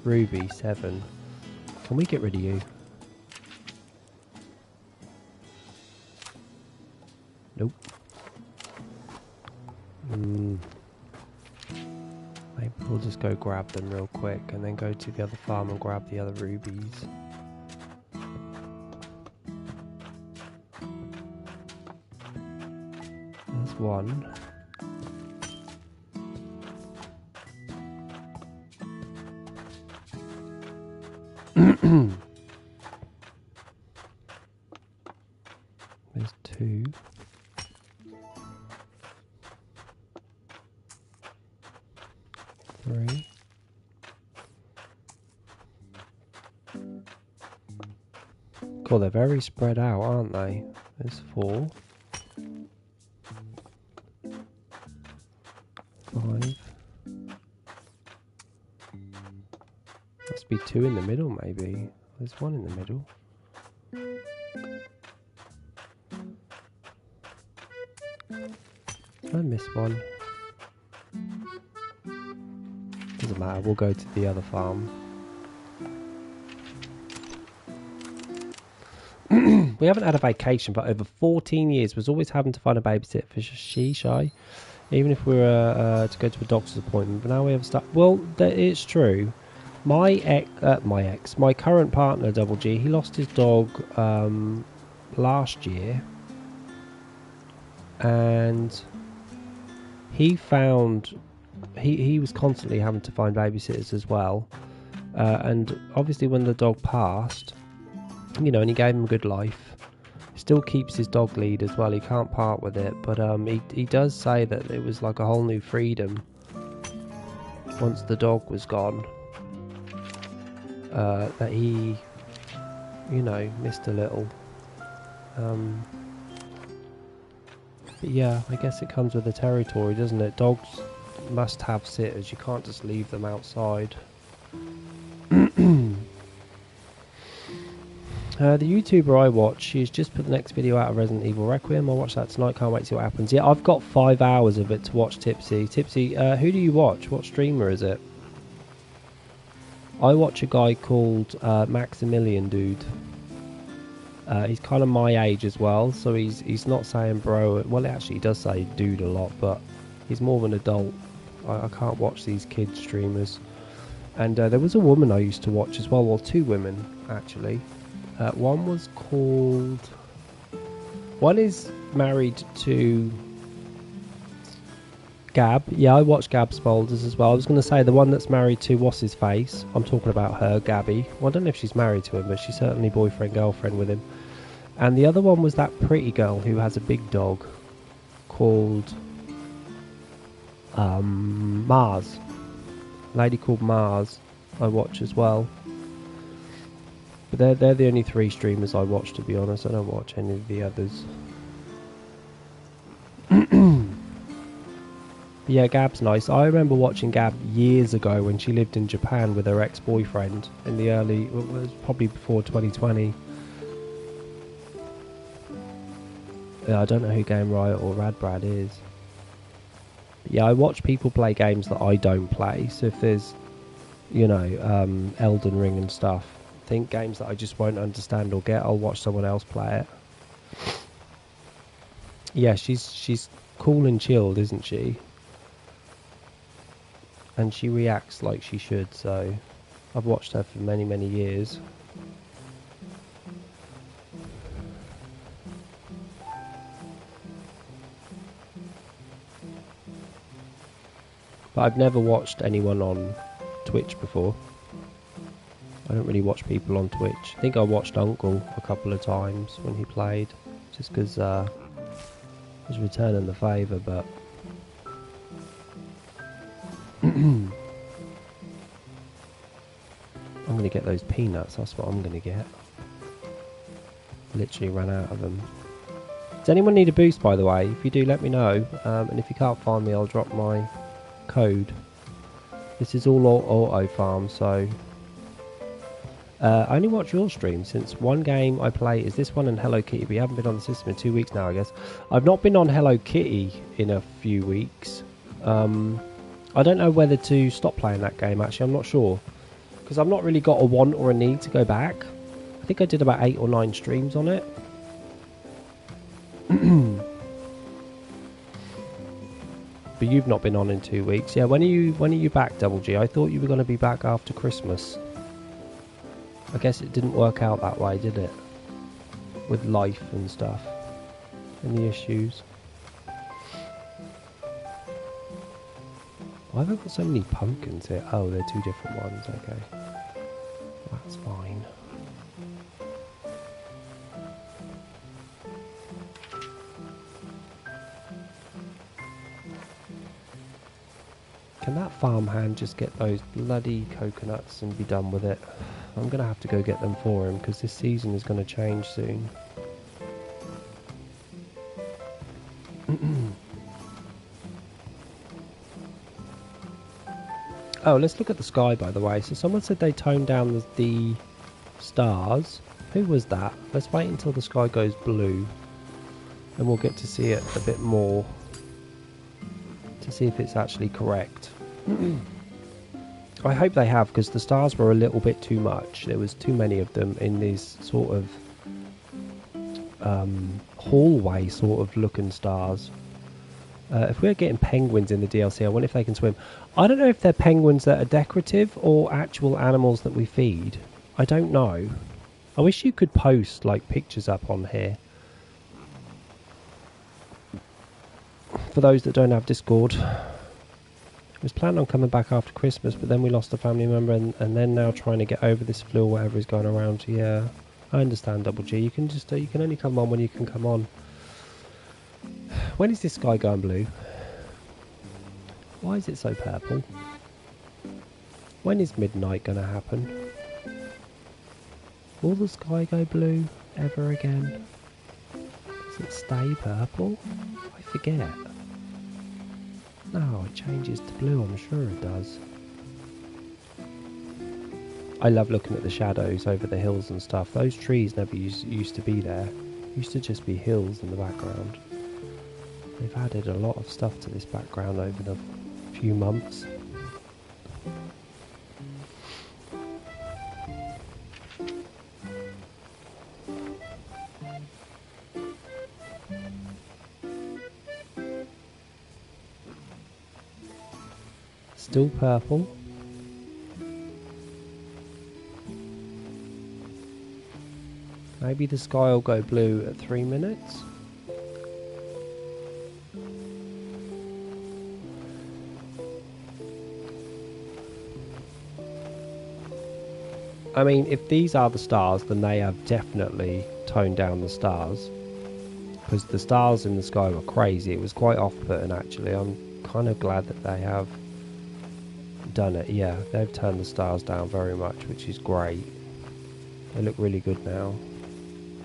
Ruby 7. Can we get rid of you? Nope. Maybe we'll just go grab them real quick and then go to the other farm and grab the other rubies. There's one. There's 2. Three. Cool, they're very spread out, aren't they? There's 4. 5. Must be 2 in the middle, maybe. There's 1 in the middle. Did I miss one? Doesn't matter, we'll go to the other farm. We haven't had a vacation for over 14 years. Was always having to find a babysitter for Shy, even if we were to go to a doctor's appointment. But now we have stuff. Well, it's true. My current partner, Double G, he lost his dog last year, and he found he was constantly having to find babysitters as well. And obviously, when the dog passed, you know, and he gave him a good life. Still keeps his dog lead as well. He can't part with it, but he does say that it was like a whole new freedom once the dog was gone. That he, you know, missed a little. But yeah, I guess it comes with the territory, doesn't it? Dogs must have sitters. You can't just leave them outside. The YouTuber I watch, she's just put the next video out of Resident Evil Requiem. I'll watch that tonight. Can't wait to see what happens. Yeah, I've got 5 hours of it to watch, Tipsy. Tipsy, who do you watch? What streamer is it? I watch a guy called Maximilian Dude. He's kind of my age as well, so he's not saying bro. Well, actually, he does say dude a lot, but he's more of an adult. I can't watch these kid streamers. And there was a woman I used to watch as well. Well, 2 women, actually. One was called... One is married to Gab. Yeah, I watched Gab's Boulders as well. I was going to say the one that's married to what's his face. I'm talking about her, Gabby. Well, I don't know if she's married to him, but she's certainly boyfriend, girlfriend with him. And the other one was that pretty girl who has a big dog called Mars. A lady called Mars I watch as well. But they're the only 3 streamers I watch, to be honest. I don't watch any of the others. Yeah, Gab's nice. I remember watching Gab years ago when she lived in Japan with her ex-boyfriend in the early... It was probably before 2020. Yeah, I don't know who Game Riot or Radbrad is. But yeah, I watch people play games that I don't play. So if there's, you know, Elden Ring and stuff, think games that I just won't understand or get, I'll watch someone else play it. Yeah, she's cool and chilled, isn't she? And she reacts like she should, so I've watched her for many, many years. But I've never watched anyone on Twitch before. I don't really watch people on Twitch. I think I watched Uncle a couple of times when he played, just because I was returning the favour, but... I'm going to get those peanuts, that's what I'm going to get. Literally ran out of them. Does anyone need a boost, by the way? If you do, let me know. And if you can't find me, I'll drop my code. This is all auto farm, so... I only watch your stream since one game I play is this one and Hello Kitty, but you haven't been on the system in 2 weeks now, I guess. I've not been on Hello Kitty in a few weeks. I don't know whether to stop playing that game, actually. I'm not sure. Because I've not really got a want or a need to go back. I think I did about 8 or 9 streams on it. But you've not been on in 2 weeks. Yeah, when are you back, Double G? I thought you were going to be back after Christmas. I guess it didn't work out that way, did it? With life and stuff. And the issues. Why have I got so many pumpkins here? Oh, they're 2 different ones, okay. That's fine. Can that farmhand just get those bloody coconuts and be done with it? I'm going to have to go get them for him because this season is going to change soon. Oh, let's look at the sky, by the way. So someone said they toned down the stars. Who was that? Let's wait until the sky goes blue and we'll get to see it a bit more to see if it's actually correct. I hope they have, because the stars were a little bit too much. There was too many of them in these sort of hallway sort of looking stars. If we're getting penguins in the DLC, I wonder if they can swim. I don't know if they're penguins that are decorative or actual animals that we feed. I don't know. I wish you could post like pictures up on here. For those that don't have Discord. I was planning on coming back after Christmas, but then we lost a family member, and then now trying to get over this flu or whatever is going around. Yeah, I understand, Double G. You can just you can only come on when you can come on. When is this sky going blue? Why is it so purple? When is midnight going to happen? Will the sky go blue ever again? Does it stay purple? I forget. No, it changes to blue, I'm sure it does. I love looking at the shadows over the hills and stuff. Those trees never used to be there. Used to just be hills in the background. They've added a lot of stuff to this background over the few months. Still purple. Maybe the sky will go blue at 3 minutes. I mean, if these are the stars, then they have definitely toned down the stars. Because the stars in the sky were crazy. It was quite off-putting, actually. I'm kind of glad that they have done it. Yeah, they've turned the stars down very much, which is great. They look really good now.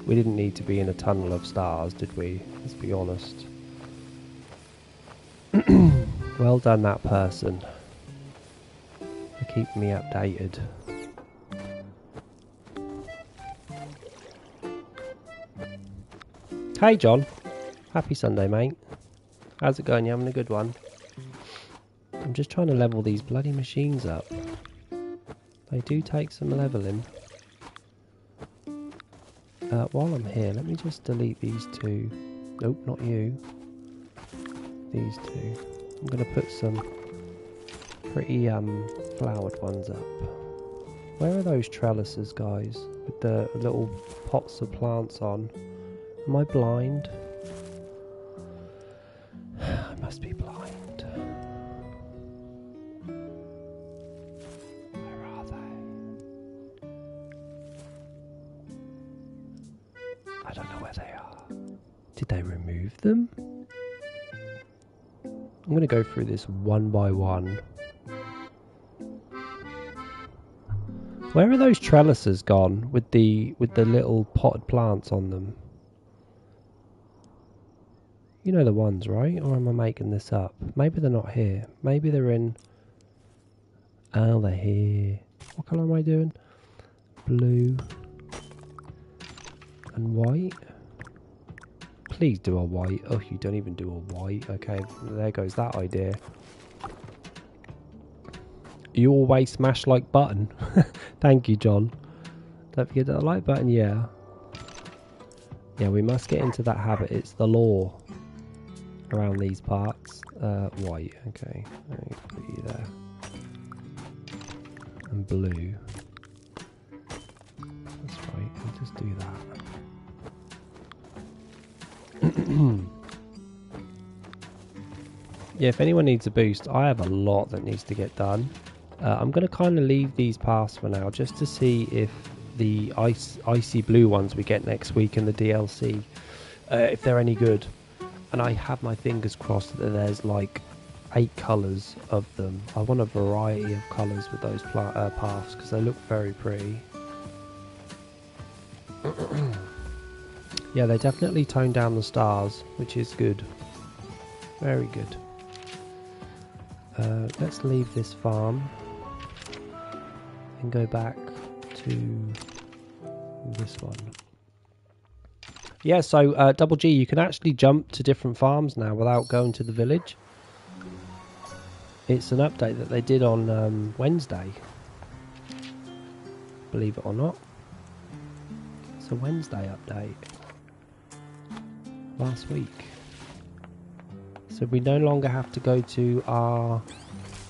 We didn't need to be in a tunnel of stars, did we? Let's be honest. Well done, that person, for keeping me updated. Hey John, happy Sunday, mate. How's it going? You having a good one? I'm just trying to level these bloody machines up. They do take some leveling. While I'm here, let me just delete these two. Nope, not you. These two. I'm going to put some pretty flowered ones up. Where are those trellises, guys? With the little pots of plants on. Am I blind? I must be blind. Where are they? I don't know where they are. Did they remove them? I'm going to go through this one by one. Where are those trellises gone with the little potted plants on them? You know the ones, right? Or am I making this up? Maybe they're not here. Maybe they're in... Oh, they're here. What colour am I doing? Blue. And white. Please do a white. Oh, you don't even do a white. Okay, there goes that idea. You always smash like button. Thank you, John. Don't forget that like button, yeah. Yeah, we must get into that habit. It's the law around these parts. White, okay. Let me put you there. And blue. That's right, we'll just do that. Yeah, if anyone needs a boost, I have a lot that needs to get done. I'm going to kind of leave these paths for now, just to see if the icy blue ones we get next week in the DLC, if they're any good. And I have my fingers crossed that there's like 8 colours of them. I want a variety of colours with those paths, because they look very pretty. Yeah, they definitely toned down the stars, which is good. Very good. Let's leave this farm and go back to this one. Yeah, so Double G, you can actually jump to different farms now without going to the village. It's an update that they did on Wednesday. Believe it or not. It's a Wednesday update. Last week. So we no longer have to go to our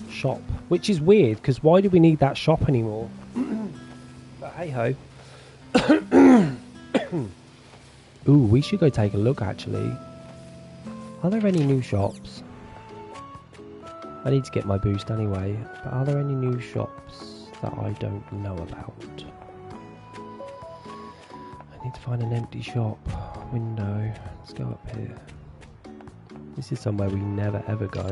shop, which is weird, because why do we need that shop anymore? But hey ho. Ooh, we should go take a look actually. Are there any new shops? I need to get my boost anyway, but are there any new shops that I don't know about? I need to find an empty shop. Window. Let's go up here. This is somewhere we never ever go.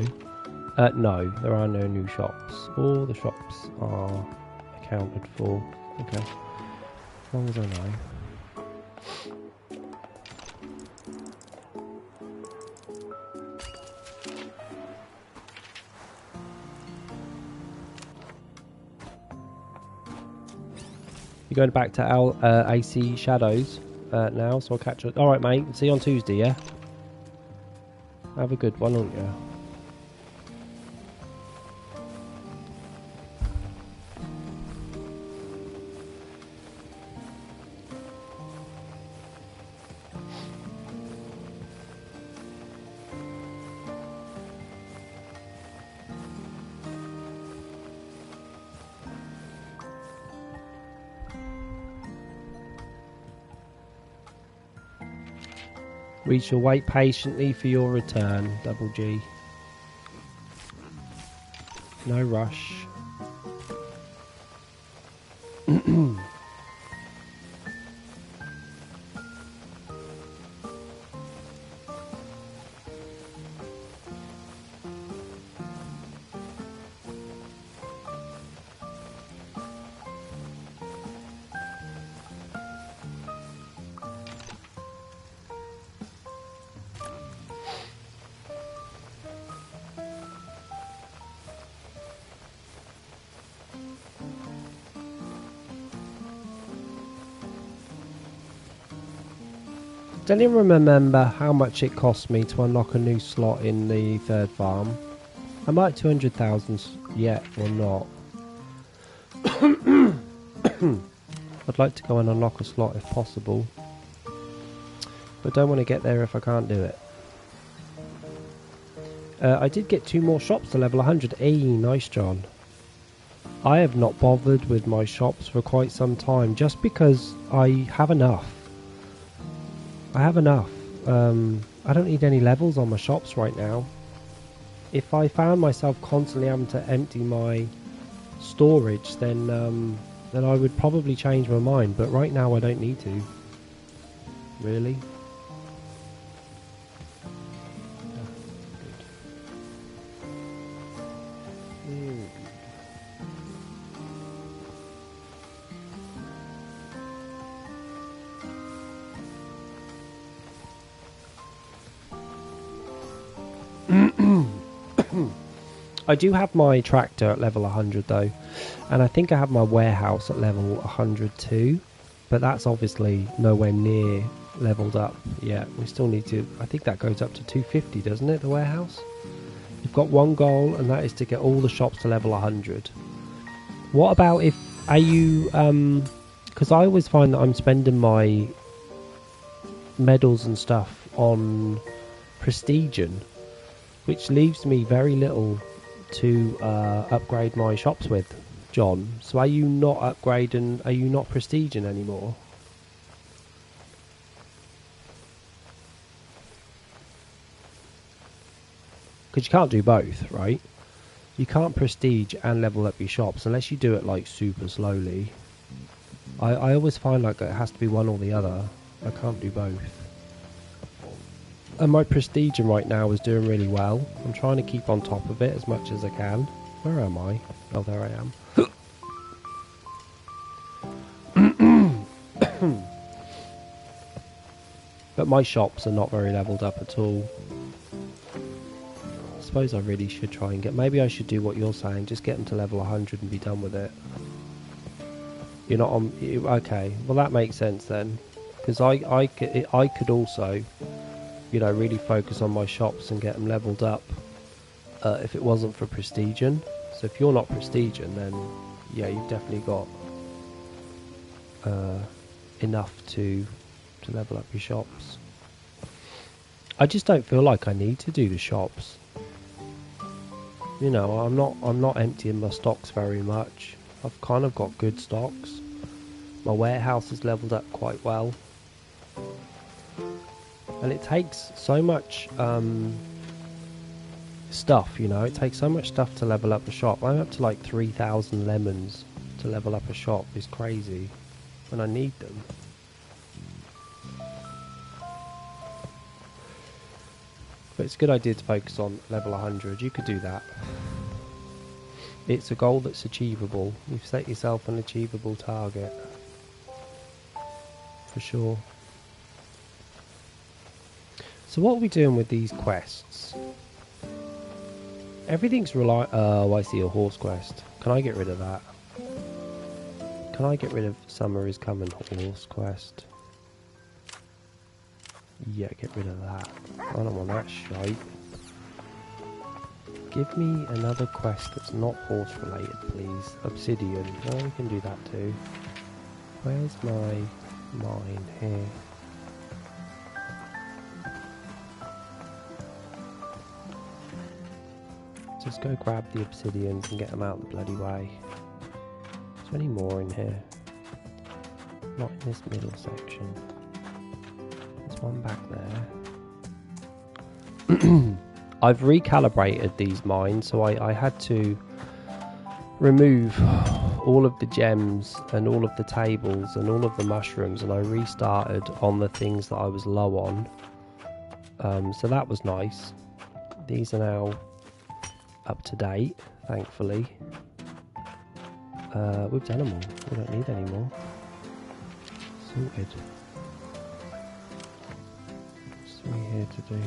No, there are no new shops. All the shops are accounted for. Okay. As long as I know. You're going back to AC Shadows now, so I'll catch you. Alright, mate. See you on Tuesday, yeah? Have a good one, won't you? We shall wait patiently for your return, Double G. No rush. Does anyone remember how much it cost me to unlock a new slot in the third farm? I'm at 200,000 yet or not. I'd like to go and unlock a slot if possible, but don't want to get there if I can't do it. I did get 2 more shops to level 100. Hey, nice, John. I have not bothered with my shops for quite some time, just because I have enough. I have enough. I don't need any levels on my shops right now. If I found myself constantly having to empty my storage, then I would probably change my mind. But right now I don't need to. Really. I do have my tractor at level 100 though, and I think I have my warehouse at level 100 too, but that's obviously nowhere near leveled up yet. We still need to, I think that goes up to 250, doesn't it, the warehouse? You've got one goal, and that is to get all the shops to level 100. What about if, are you, because I always find that I'm spending my medals and stuff on Prestigion, which leaves me very little to upgrade my shops with, John. So are you not upgrading, are you not Prestiging anymore? Because you can't do both, right? You can't prestige and level up your shops unless you do it like super slowly. I always find like it has to be one or the other. I can't do both. And my prestiging right now is doing really well. I'm trying to keep on top of it as much as I can. Where am I? Oh, there I am. But my shops are not very leveled up at all. I suppose I really should try and get... Maybe I should do what you're saying. Just get them to level 100 and be done with it. You're not on... Okay, well that makes sense then. Because I could also... you know, really focus on my shops and get them leveled up if it wasn't for Prestigion. So if you're not Prestigion, then yeah, you've definitely got enough to level up your shops. I just don't feel like I need to do the shops. You know, I'm not emptying my stocks very much. I've kind of got good stocks. My warehouse is leveled up quite well. And it takes so much stuff, you know, it takes so much stuff to level up a shop. I'm up to like 3,000 lemons to level up a shop. It's crazy when I need them. But it's a good idea to focus on level 100. You could do that. It's a goal that's achievable. You've set yourself an achievable target. For sure. So what are we doing with these quests? Everything's oh, I see a horse quest. Can I get rid of that? Can I get rid of Summer is Coming horse quest? Yeah, get rid of that. I don't want that shite. Give me another quest that's not horse related, please. Obsidian. Oh, we can do that too. Where's my mine? Here. Just go grab the obsidians and get them out the bloody way. Is there any more in here? Not in this middle section. There's one back there. I've recalibrated these mines, so I had to remove all of the gems and all of the tables and all of the mushrooms, and I restarted on the things that I was low on. So that was nice. These are now up to date, thankfully. We've done them all. We don't need any more. Sorted. What's we here to do?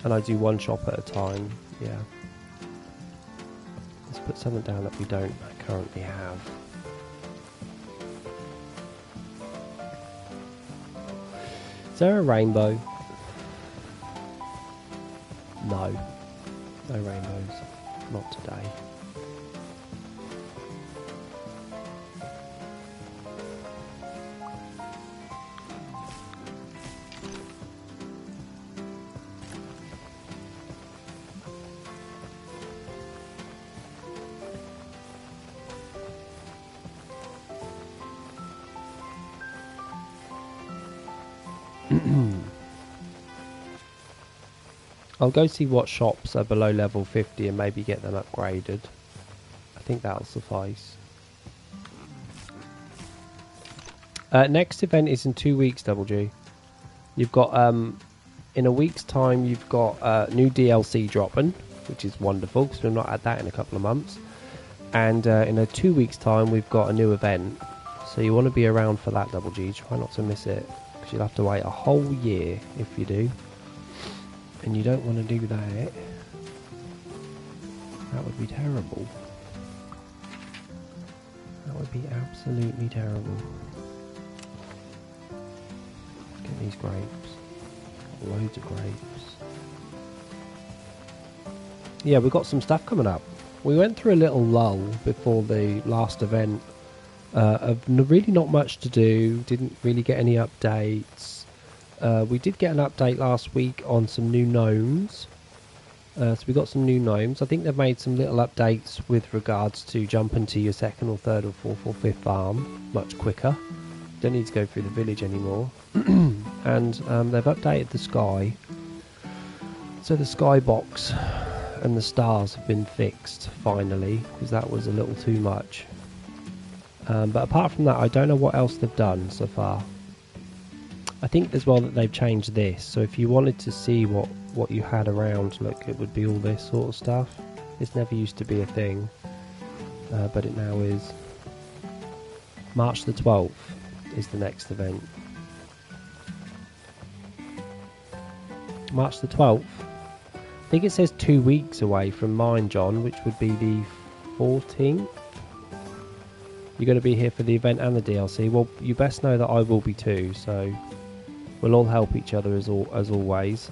And I do one shop at a time. Yeah. Let's put something down that we don't currently have. Is there a rainbow? No. No rainbows. Not today. I'll go see what shops are below level 50 and maybe get them upgraded. I think that'll suffice. Next event is in 2 weeks, Double G. You've got, in a week's time, you've got new DLC dropping, which is wonderful because we've not had that in a couple of months. And in a 2 weeks' time, we've got a new event. So you want to be around for that, Double G. Try not to miss it, because you'll have to wait a whole year if you do. And you don't want to do that. That would be terrible. That would be absolutely terrible. Get these grapes. Got loads of grapes. Yeah, we've got some stuff coming up. We went through a little lull before the last event. Really not much to do. Didn't really get any updates. We did get an update last week on some new gnomes. So we got some new gnomes. I think they've made some little updates with regards to jumping to your second or third or fourth or fifth farm much quicker. Don't need to go through the village anymore. And they've updated the sky. So the skybox and the stars have been fixed finally, because that was a little too much. But apart from that, I don't know what else they've done so far. I think as well that they've changed this, so if you wanted to see what you had around, look, it would be all this sort of stuff. This never used to be a thing, but it now is. March the 12th is the next event. March the 12th? I think it says 2 weeks away from mine, John, which would be the 14th. You're going to be here for the event and the DLC. Well, you best know that I will be too, so we'll all help each other as always.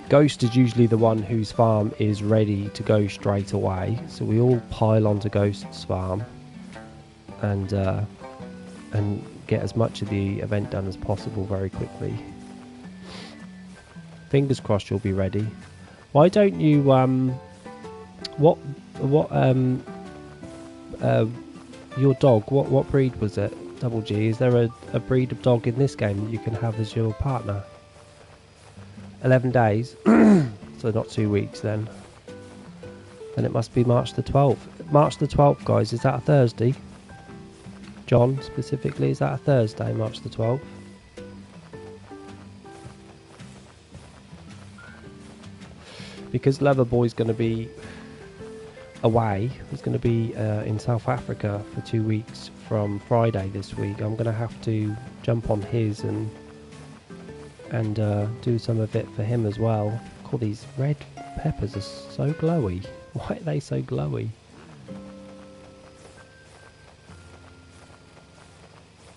Ghost is usually the one whose farm is ready to go straight away, so we all pile onto Ghost's farm and get as much of the event done as possible very quickly. Fingers crossed you'll be ready. Why don't you your dog, what breed was it? Double G, is there a breed of dog in this game that you can have as your partner? 11 days, so not 2 weeks then. Then it must be March the 12th. March the 12th, guys, is that a Thursday? John, specifically, is that a Thursday, March the 12th? Because Loverboy's going to be away, he's going to be in South Africa for 2 weeks from Friday this week. I'm going to have to jump on his and do some of it for him as well. God, these red peppers are so glowy. Why are they so glowy?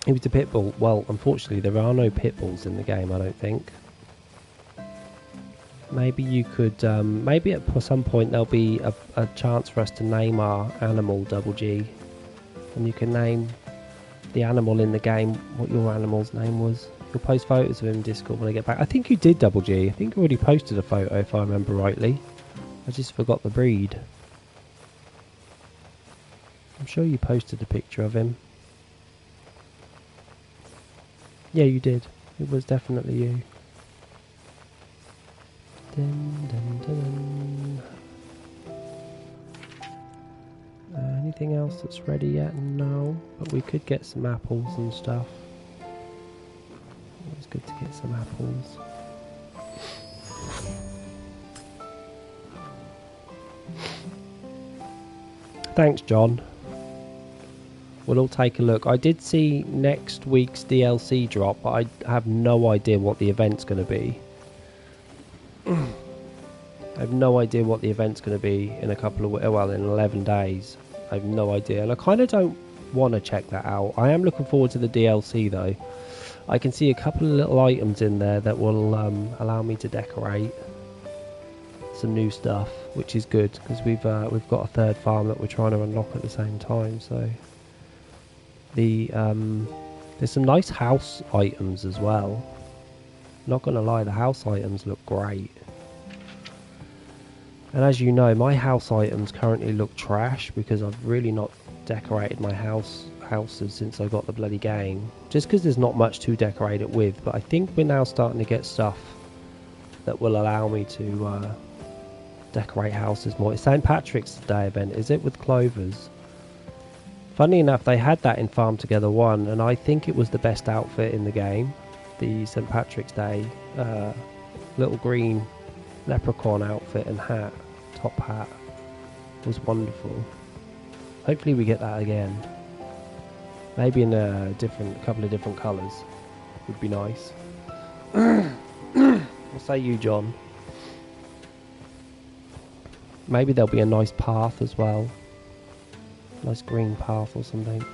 He was a pit bull. Well, unfortunately there are no pit bulls in the game, I don't think. Maybe you could, maybe at some point there'll be a chance for us to name our animal, Double G. And you can name the animal in the game, what your animal's name was. You'll post photos of him in Discord when I get back. I think you did, Double G. I think you already posted a photo, if I remember rightly. I just forgot the breed. I'm sure you posted a picture of him. Yeah, you did. It was definitely you. Dun, dun, dun, dun. Anything else that's ready yet? No, but we could get some apples and stuff. It's good to get some apples. Thanks, John. We'll all take a look. I did see next week's DLC drop, but I have no idea what the event's going to be. I have no idea what the event's going to be in a couple of, well, in 11 days. I have no idea, and I kind of don't want to check that out. I am looking forward to the DLC though. I can see a couple of little items in there that will allow me to decorate some new stuff, which is good because we've got a third farm that we're trying to unlock at the same time. So the there's some nice house items as well. Not gonna lie, the house items look great. And as you know, my house items currently look trash because I've really not decorated my houses since I got the bloody game. Just because there's not much to decorate it with. But I think we're now starting to get stuff that will allow me to decorate houses more. It's St. Patrick's Day event, is it, with clovers? Funny enough, they had that in Farm Together 1, and I think it was the best outfit in the game. The St. Patrick's Day little green leprechaun outfit and hat, top hat, was wonderful. Hopefully we get that again. Maybe in a couple of different colours would be nice. What say you, John? Maybe there'll be a nice path as well. Nice green path or something.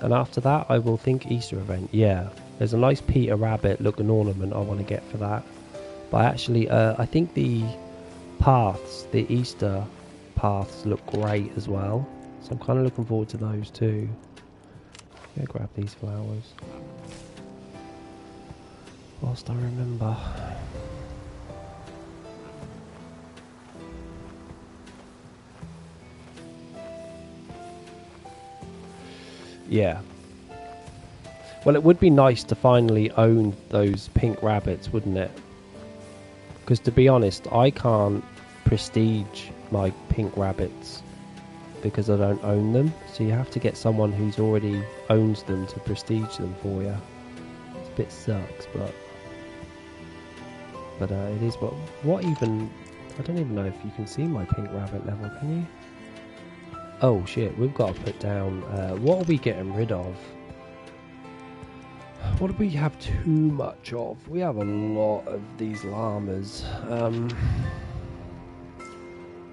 And after that I will think Easter event. Yeah, there's a nice Peter Rabbit looking ornament I want to get for that. But actually I think the paths, the Easter paths, look great as well. So I'm kind of looking forward to those too. I'm gonna grab these flowers whilst I remember. Yeah. Well, it would be nice to finally own those pink rabbits, wouldn't it? Because to be honest, I can't prestige my pink rabbits because I don't own them. So you have to get someone who's already owns them to prestige them for you. It's a bit sucks, but it is what even. I don't even know if you can see my pink rabbit level. Can you? Oh shit, we've got to put down, what are we getting rid of? What do we have too much of? We have a lot of these llamas.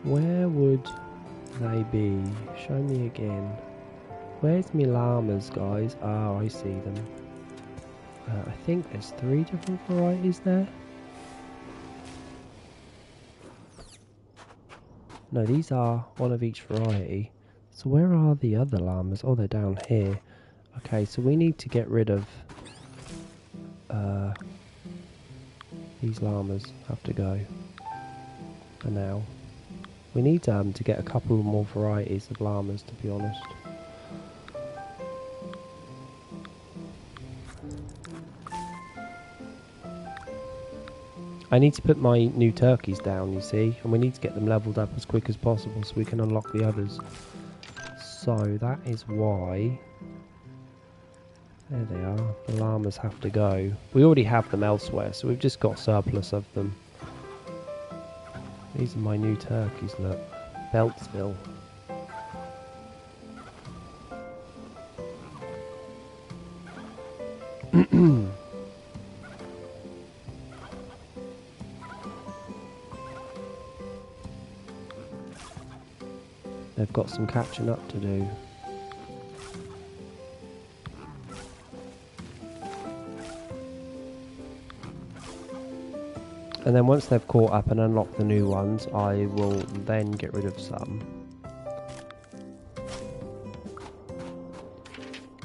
Where would they be? Show me again. Where's me llamas, guys? Oh, I see them. I think there's 3 different varieties there. No, these are one of each variety. So where are the other llamas? Oh, they're down here. Okay, so we need to get rid of these llamas. Have to go for now. We need to get a couple more varieties of llamas, to be honest. I need to put my new turkeys down, you see, and we need to get them leveled up as quick as possible so we can unlock the others. So that is why, there they are, the llamas have to go. We already have them elsewhere, so we've just got surplus of them. These are my new turkeys, look. Beltsville. They've got some catching up to do. And then once they've caught up and unlocked the new ones, I will then get rid of some.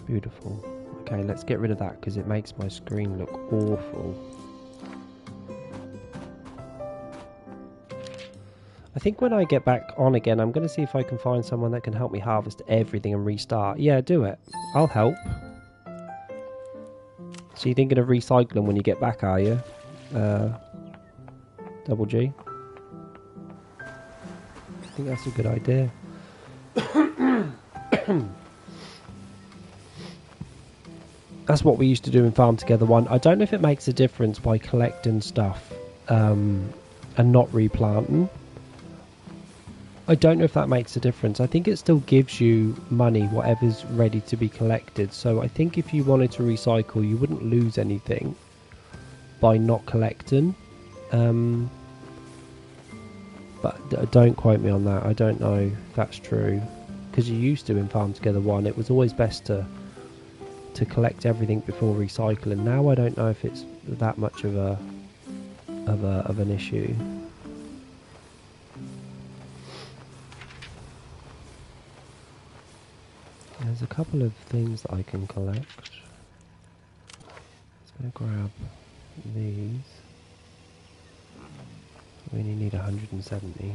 Beautiful. Okay, let's get rid of that because it makes my screen look awful. I think when I get back on again, I'm going to see if I can find someone that can help me harvest everything and restart. Yeah, do it. I'll help. So you're thinking of recycling when you get back, are you? Double G. I think that's a good idea. That's what we used to do in Farm Together 1. I don't know if it makes a difference by collecting stuff and not replanting. I don't know if that makes a difference. I think it still gives you money, whatever's ready to be collected. So I think if you wanted to recycle, you wouldn't lose anything by not collecting. But don't quote me on that. I don't know if that's true. Because you used to in Farm Together 1, it was always best to to collect everything before recycling. Now I don't know if it's that much of an issue. There's a couple of things that I can collect. Just gonna grab these. We only need 170.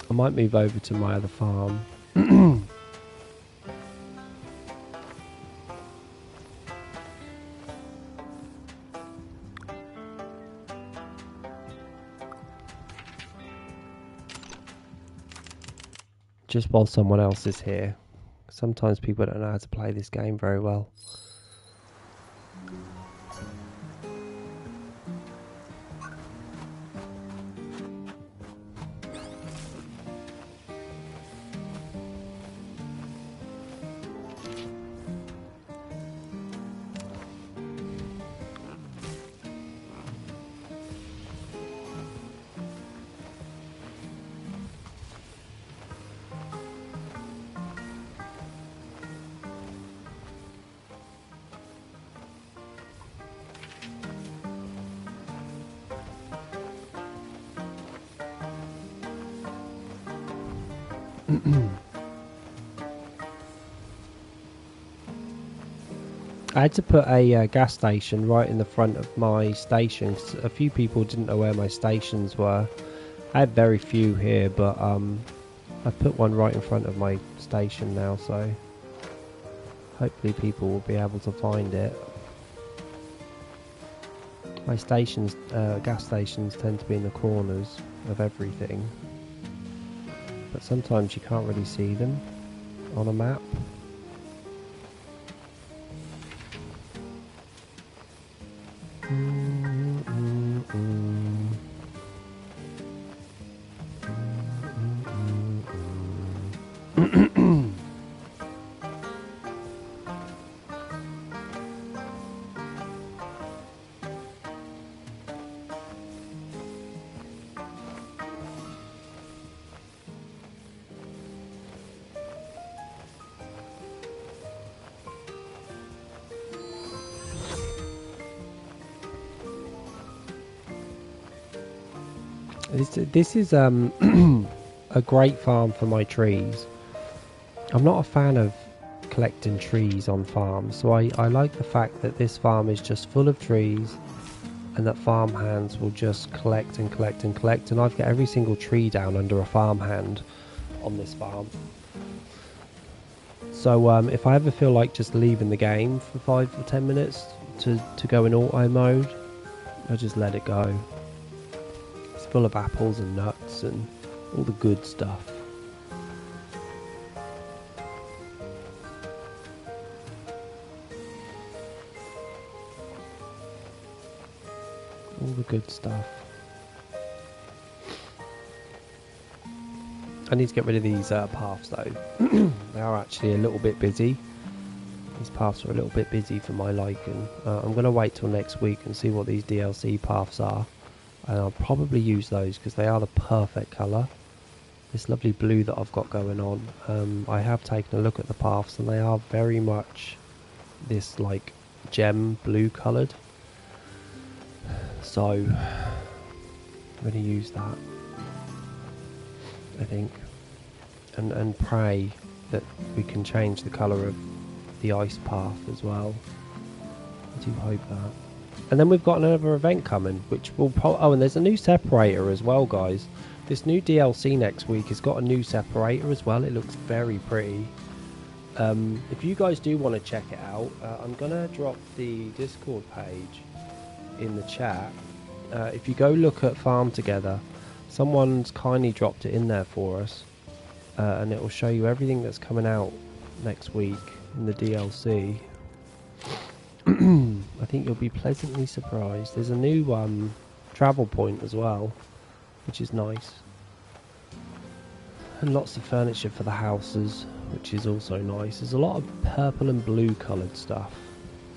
I might move over to my other farm. Just while someone else is here. Sometimes people don't know how to play this game very well. I had to put a gas station right in the front of my station. A few people didn't know where my stations were. I had very few here, but I put one right in front of my station now, so hopefully people will be able to find it. My stations, gas stations, tend to be in the corners of everything, but sometimes you can't really see them on a map. This is a great farm for my trees. I'm not a fan of collecting trees on farms, so I like the fact that this farm is just full of trees and that farmhands will just collect and collect and collect, and I've got every single tree down under a farmhand on this farm. So if I ever feel like just leaving the game for 5 or 10 minutes to go in auto mode, I'll just let it go. Full of apples and nuts and all the good stuff. All the good stuff. I need to get rid of these paths though. They are actually a little bit busy. These paths are a little bit busy for my liking. I'm going to wait till next week and see what these DLC paths are. And I'll probably use those because they are the perfect colour. This lovely blue that I've got going on. I have taken a look at the paths and they are very much this like gem blue coloured. So I'm going to use that, I think, and pray that we can change the colour of the ice path as well. I do hope that. And then we've got another event coming, which will and there's a new separator as well, guys. This new DLC next week has got a new separator as well. It looks very pretty. If you guys do want to check it out, I'm gonna drop the Discord page in the chat. If you go look at Farm Together, someone's kindly dropped it in there for us, and it will show you everything that's coming out next week in the DLC. I think you'll be pleasantly surprised. There's a new travel point as well, which is nice. And lots of furniture for the houses, which is also nice. There's a lot of purple and blue coloured stuff,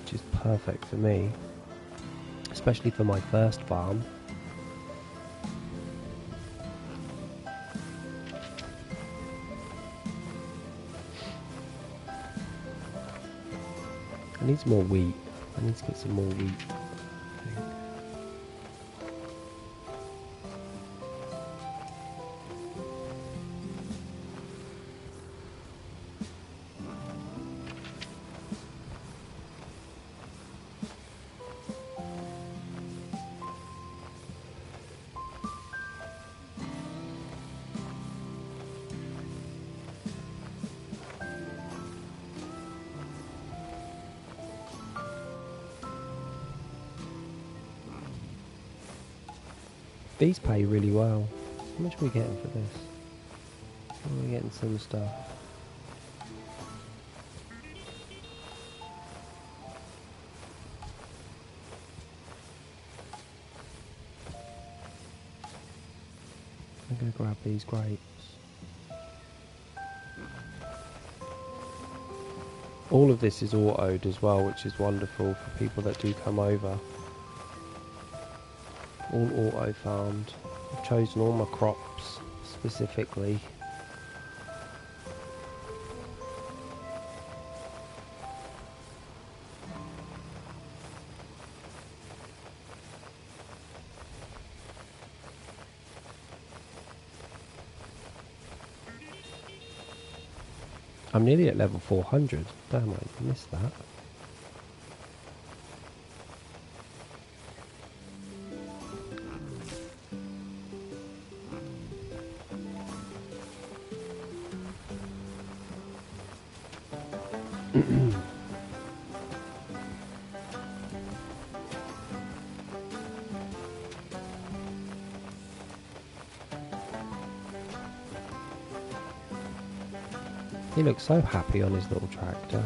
which is perfect for me, especially for my first farm. I need some more wheat. I need to get some more wheat. These pay really well. How much are we getting for this? Oh, we're getting some stuff. I'm going to grab these grapes. All of this is autoed as well, which is wonderful for people that do come over. All auto farmed. I've chosen all my crops specifically. I'm nearly at level 400. Damn, I missed that. He looks so happy on his little tractor.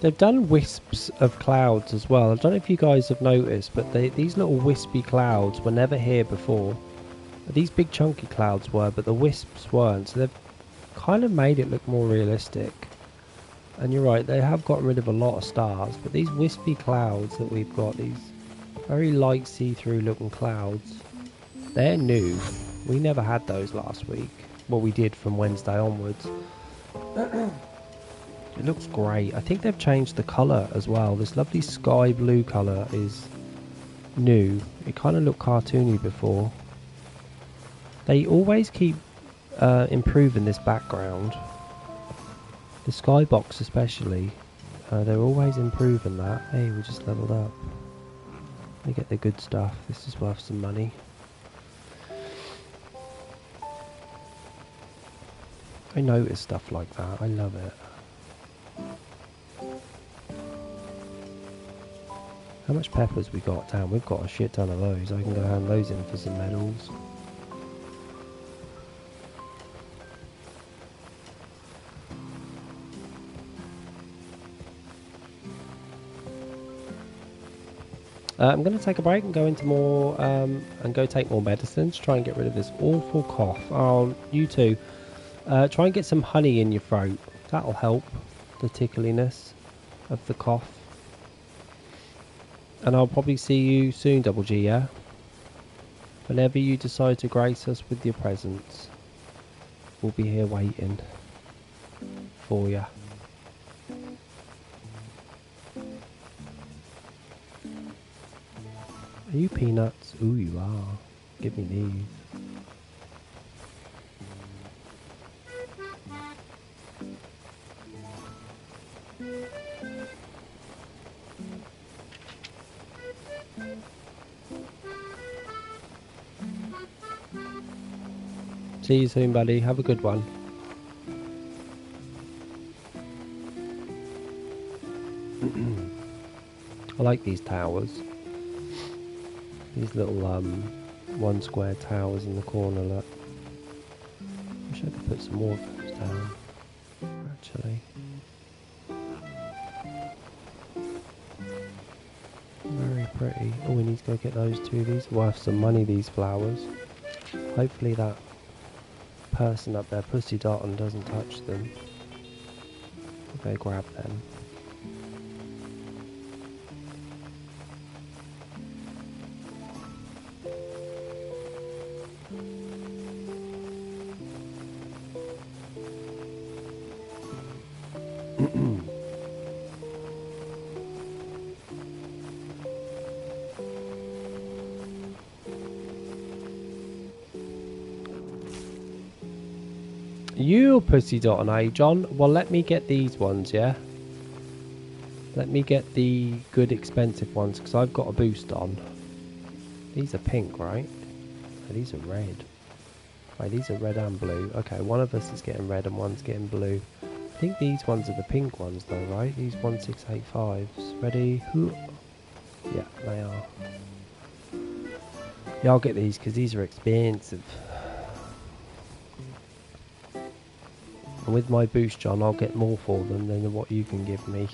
They've done wisps of clouds as well. I don't know if you guys have noticed, but these little wispy clouds were never here before. These big chunky clouds were, but the wisps weren't. So they've kind of made it look more realistic. And you're right, they have gotten rid of a lot of stars, but these wispy clouds that we've got, these very light see-through looking clouds, they're new. We never had those last week. Well, we did from Wednesday onwards. It looks great. I think they've changed the colour as well. This lovely sky blue colour is new. It kind of looked cartoony before. They always keep improving this background. The skybox especially. They're always improving that. Hey, we just leveled up. Let me get the good stuff. This is worth some money. I notice stuff like that. I love it. How much peppers we got? Damn, we've got a shit ton of those. I can go hand those in for some medals. I'm going to take a break and go into more, and go take more medicines. Try and get rid of this awful cough. Oh, you too. Try and get some honey in your throat. That'll help the tickliness of the cough. And I'll probably see you soon, Double G, yeah? Whenever you decide to grace us with your presence, we'll be here waiting for you. Are you peanuts? Ooh, you are. Give me these. See you soon, buddy. Have a good one. I like these towers. These little one square towers in the corner, look. Wish I could put some more of those down, actually. Very pretty. Oh, we need to go get those two. These are worth some money, these flowers. Hopefully that person up there, Pussy Dotton, doesn't touch them. Okay, grab them. You Pussy Dotton, eh, John? Well, let me get these ones, yeah? Let me get the good expensive ones, because I've got a boost on. These are pink, right? Oh, these are red. Right, these are red and blue. Okay, one of us is getting red and one's getting blue. I think these ones are the pink ones though, right? These 1685s. Ready? Yeah, they are. Yeah, I'll get these because these are expensive. And with my boost, John, I'll get more for them than what you can give me.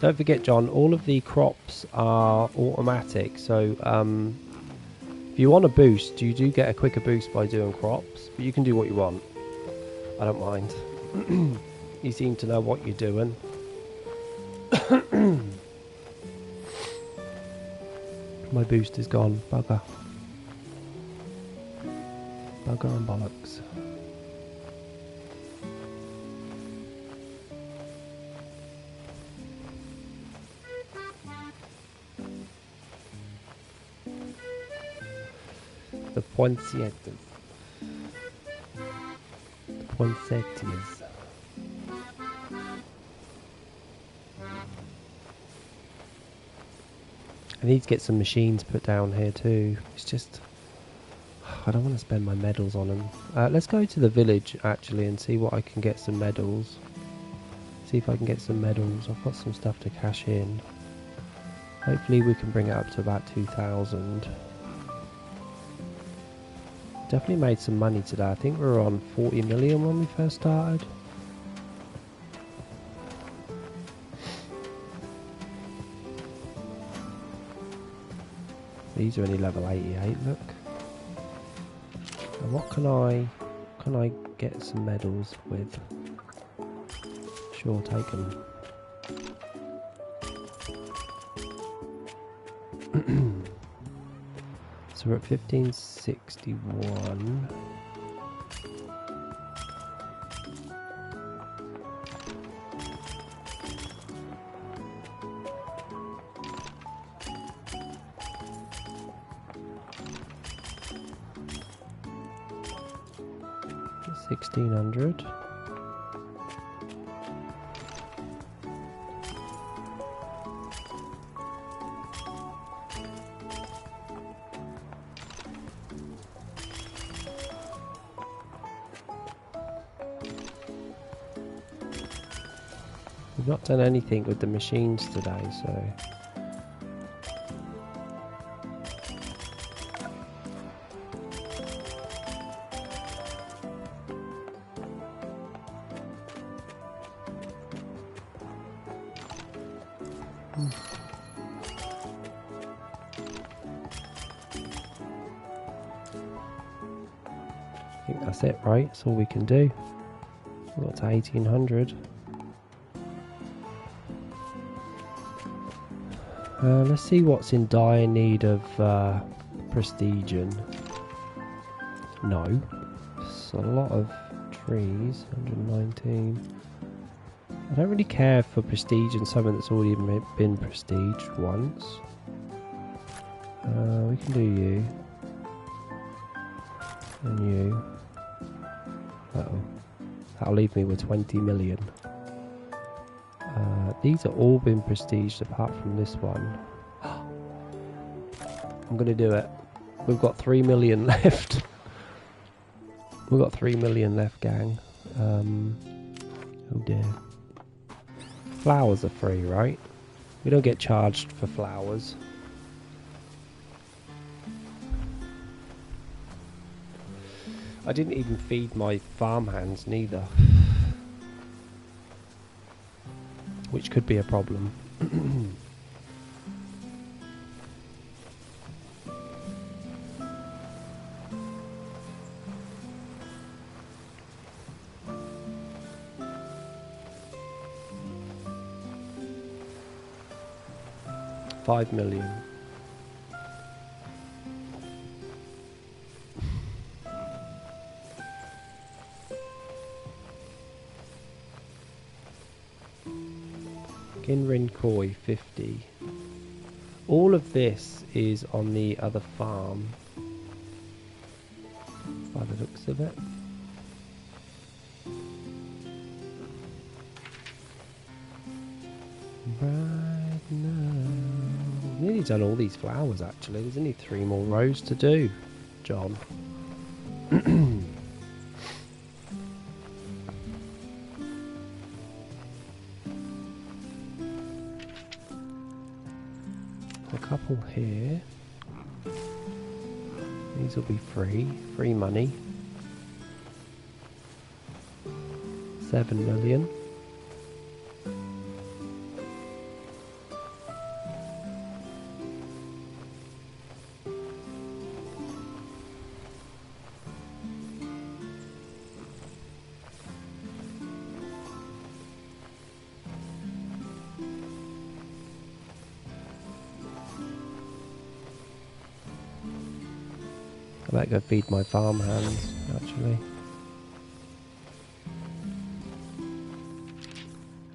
Don't forget, John, all of the crops are automatic. So if you want a boost, you do get a quicker boost by doing crops. But you can do what you want. I don't mind. You seem to know what you're doing. My boost is gone. Bugger. Bugger and bollocks. The poinsettias. The poinsettias. I need to get some machines put down here too. It's just, I don't want to spend my medals on them. Let's go to the village actually and see what I can get some medals. See if I can get some medals. I've got some stuff to cash in. Hopefully we can bring it up to about 2,000. Definitely made some money today. I think we were on 40 million when we first started. These are only level 88, look. And what can I get some medals with? Sure, take them. So we're at 1561. $1,600. We've not done anything with the machines today, so I think that's it, right? That's all we can do. We've got to 1800. Let's see what's in dire need of prestige. No. It's a lot of trees. 119. I don't really care for prestige and something that's already been prestige once. We can do you. And you. Uh-oh. That'll leave me with 20 million. These are all been prestiged apart from this one. I'm going to do it. We've got 3 million left. We've got 3 million left, gang. Oh dear. Flowers are free, right? We don't get charged for flowers. I didn't even feed my farmhands neither. Which could be a problem. $5 million. Kinrin Koi 50. All of this is on the other farm by the looks of it. Right now. Nearly done all these flowers actually. There's only 3 more rows to do, John. A couple here. These will be free money. 7 million. I might go feed my farmhands, actually.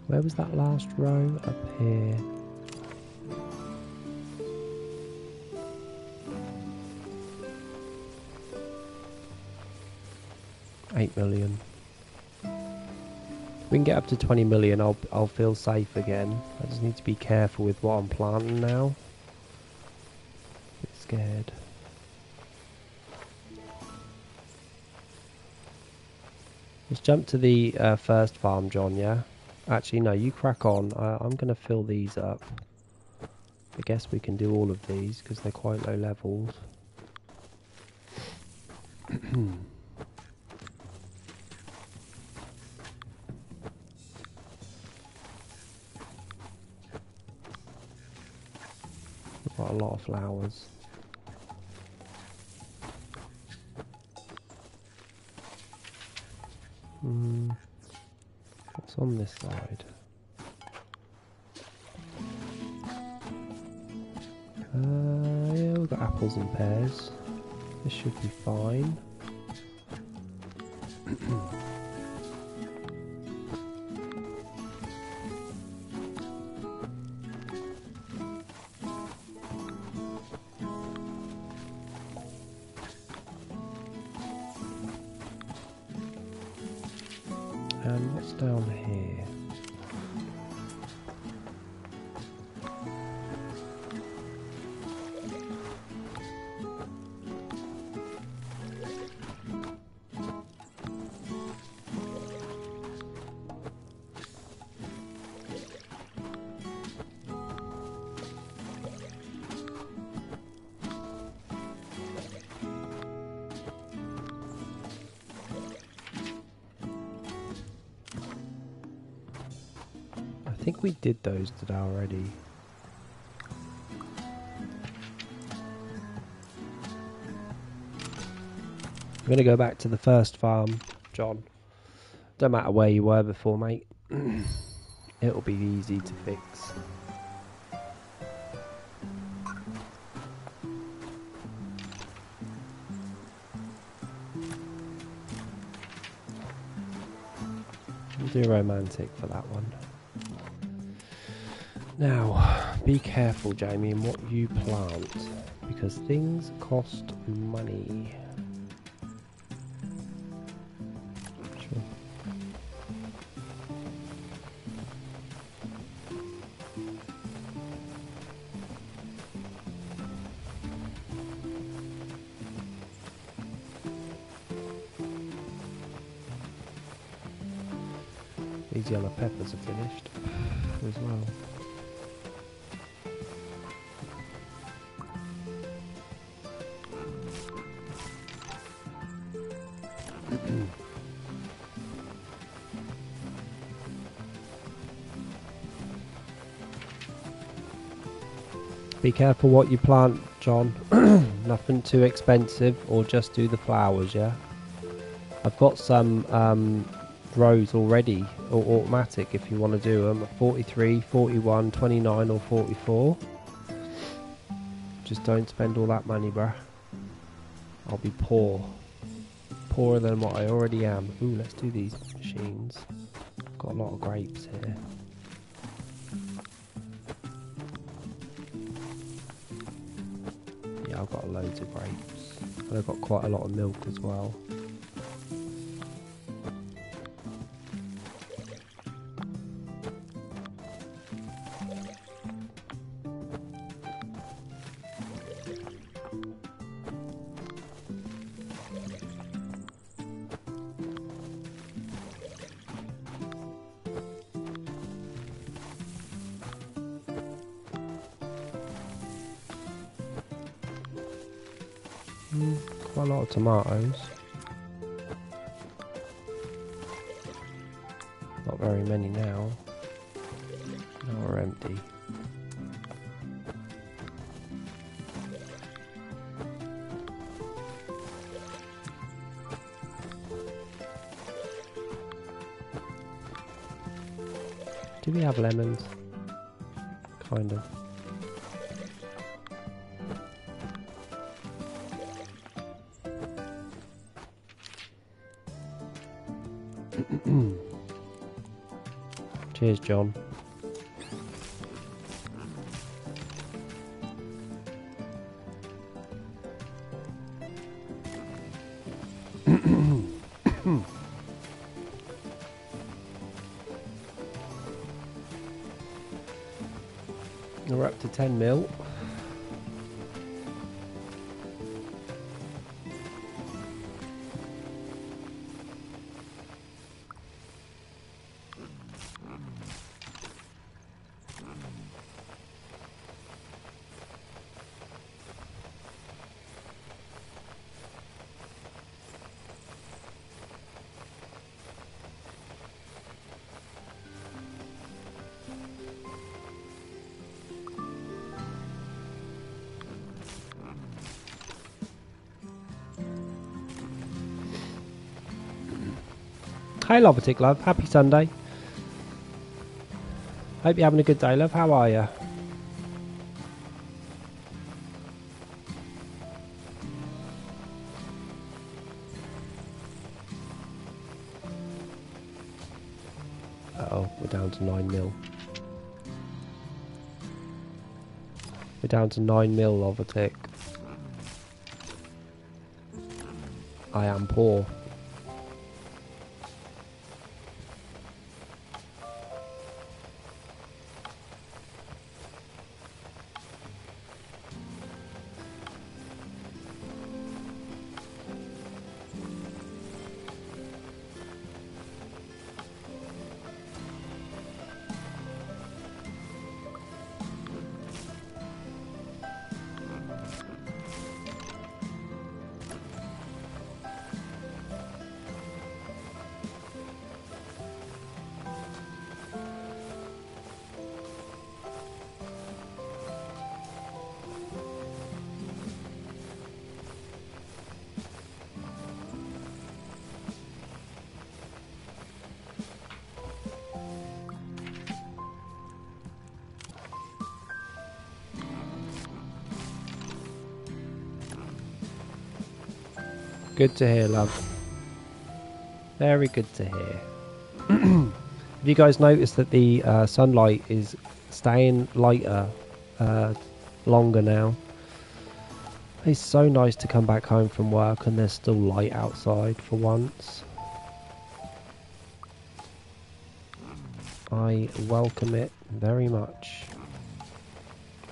Where was that last row? Up here. $8 million. If we can get up to 20 million, I'll feel safe again. I just need to be careful with what I'm planting now. A bit scared. Let's jump to the first farm, John, yeah? Actually, no, you crack on. I'm going to fill these up. I guess we can do all of these because they're quite low levels. We've got a lot of flowers. on this side? Yeah, we've got apples and pears. This should be fine. And what's down here? I think we did those today already. I'm going to go back to the first farm, John. Don't matter where you were before, mate. It'll be easy to fix. We'll do romantic for that one. Now, be careful, Jamie, in what you plant, because things cost money. Sure. These yellow peppers are finished as well. Be careful what you plant, John. Nothing too expensive, or just do the flowers, yeah? I've got some rows already, or automatic if you want to do them, 43, 41, 29 or 44. Just don't spend all that money, bruh. I'll be poor. Poorer than what I already am. Ooh, let's do these machines. Got a lot of grapes here. Yeah, I've got loads of grapes. And I've got quite a lot of milk as well. Quite a lot of tomatoes. Not very many now. Now we're empty. Do we have lemons? Kind of. Cheers, John. We're up to 10 mil. Hey Lovatic Love, happy Sunday. Hope you're having a good day, love. How are you? Uh-oh, we're down to 9 mil. We're down to 9 mil of a tick. I am poor. Good to hear, love. Very good to hear. Have you guys noticed that the sunlight is staying lighter longer now? It's so nice to come back home from work and there's still light outside for once. I welcome it very much.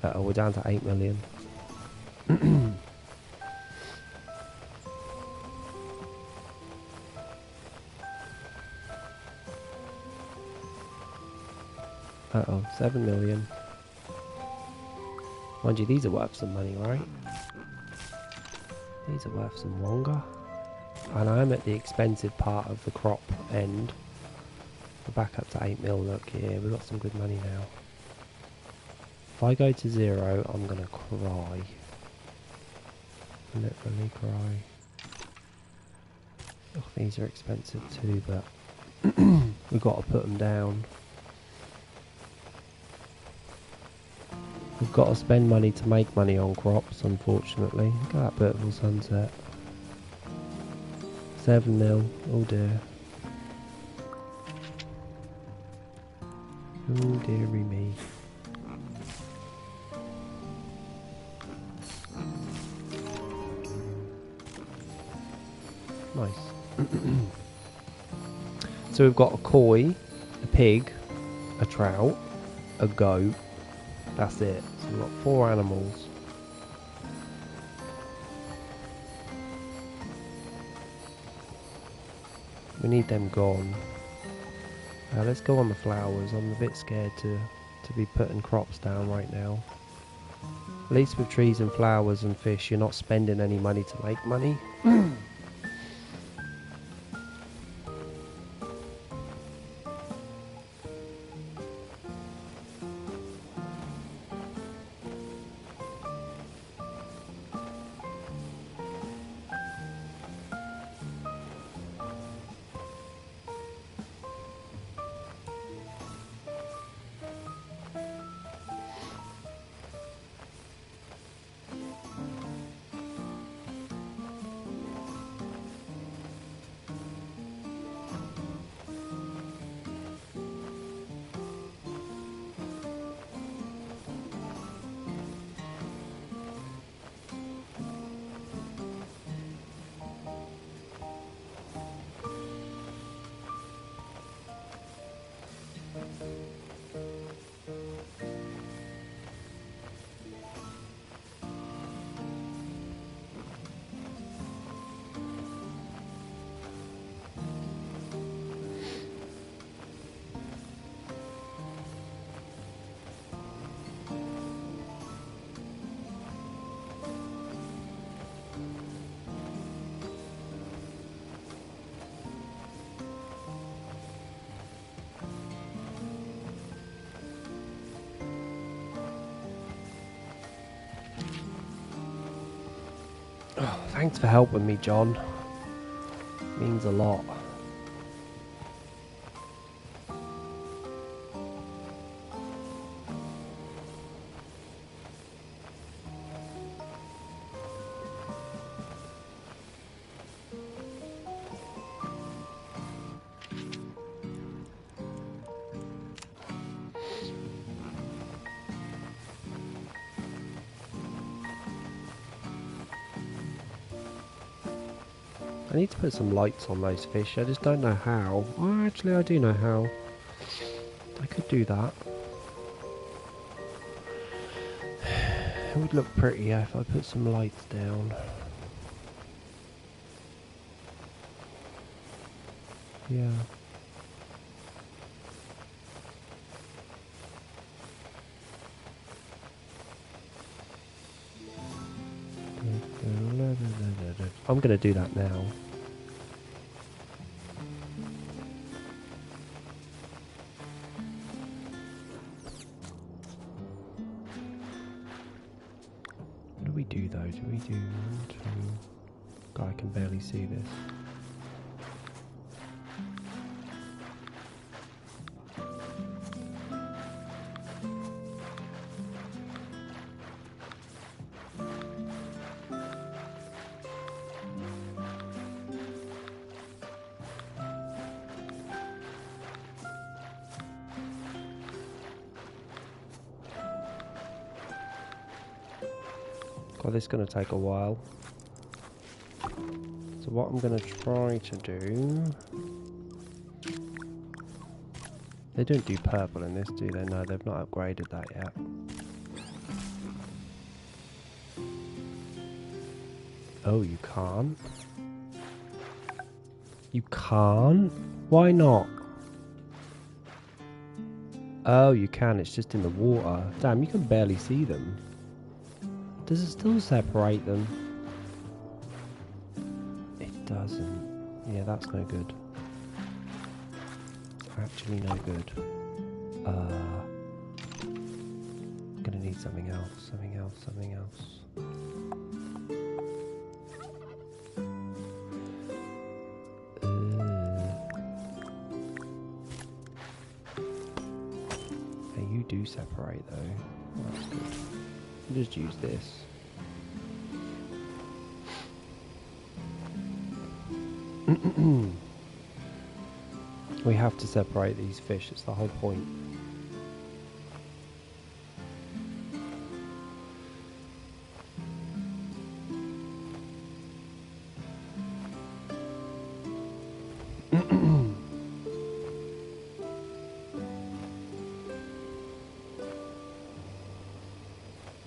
Uh-oh, we're down to 8 million. Uh-oh, 7 million. Mind you, these are worth some money, right? These are worth some longer. And I'm at the expensive part of the crop end. We're back up to 8 mil, look here, we've got some good money now. If I go to 0, I'm going to cry. Literally cry. Oh, these are expensive too, but we've got to put them down. We've got to spend money to make money on crops, unfortunately. Look at that beautiful sunset. 7 mil, oh dear. Oh dearie me. Nice. So we've got a koi, a pig, a trout, a goat. That's it. So we've got 4 animals. We need them gone. Let's go on the flowers. I'm a bit scared to be putting crops down right now. At least with trees and flowers and fish, you're not spending any money to make money. Oh, thanks for helping me, John. Means a lot. I need to put some lights on those fish. I just don't know how. Oh, actually, I do know how. I could do that. It would look prettier if I put some lights down. Yeah. I'm going to do that now. What do we do though? Do we do 1, 2... God, I can barely see this. God, this is going to take a while. So what I'm going to try to do... They don't do purple in this, do they? No, they've not upgraded that yet. Oh, you can't? You can't? Why not? Oh, you can. It's just in the water. Damn, you can barely see them. Does it still separate them? It doesn't. Yeah, that's no good. It's actually no good. I'm gonna need something else, something else, something else. Hey, you do separate though. That's good. I'll just use this. We have to separate these fish, it's the whole point.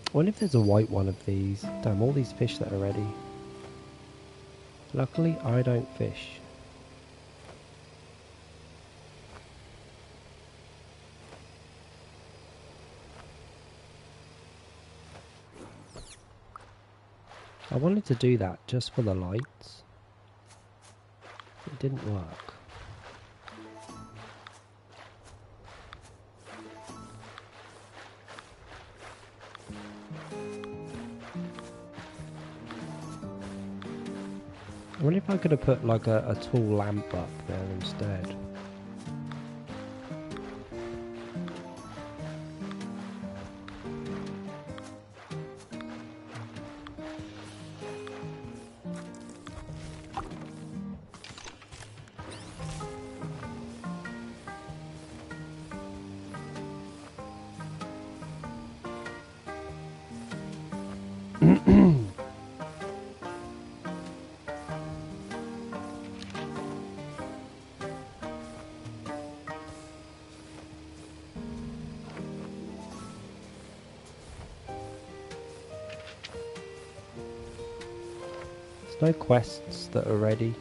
I wonder if there's a white one of these. Damn, all these fish that are ready. Luckily, I don't fish. I wanted to do that just for the lights. It didn't work. I wonder if I could have put like a tall lamp up there instead. There's no quests that are ready.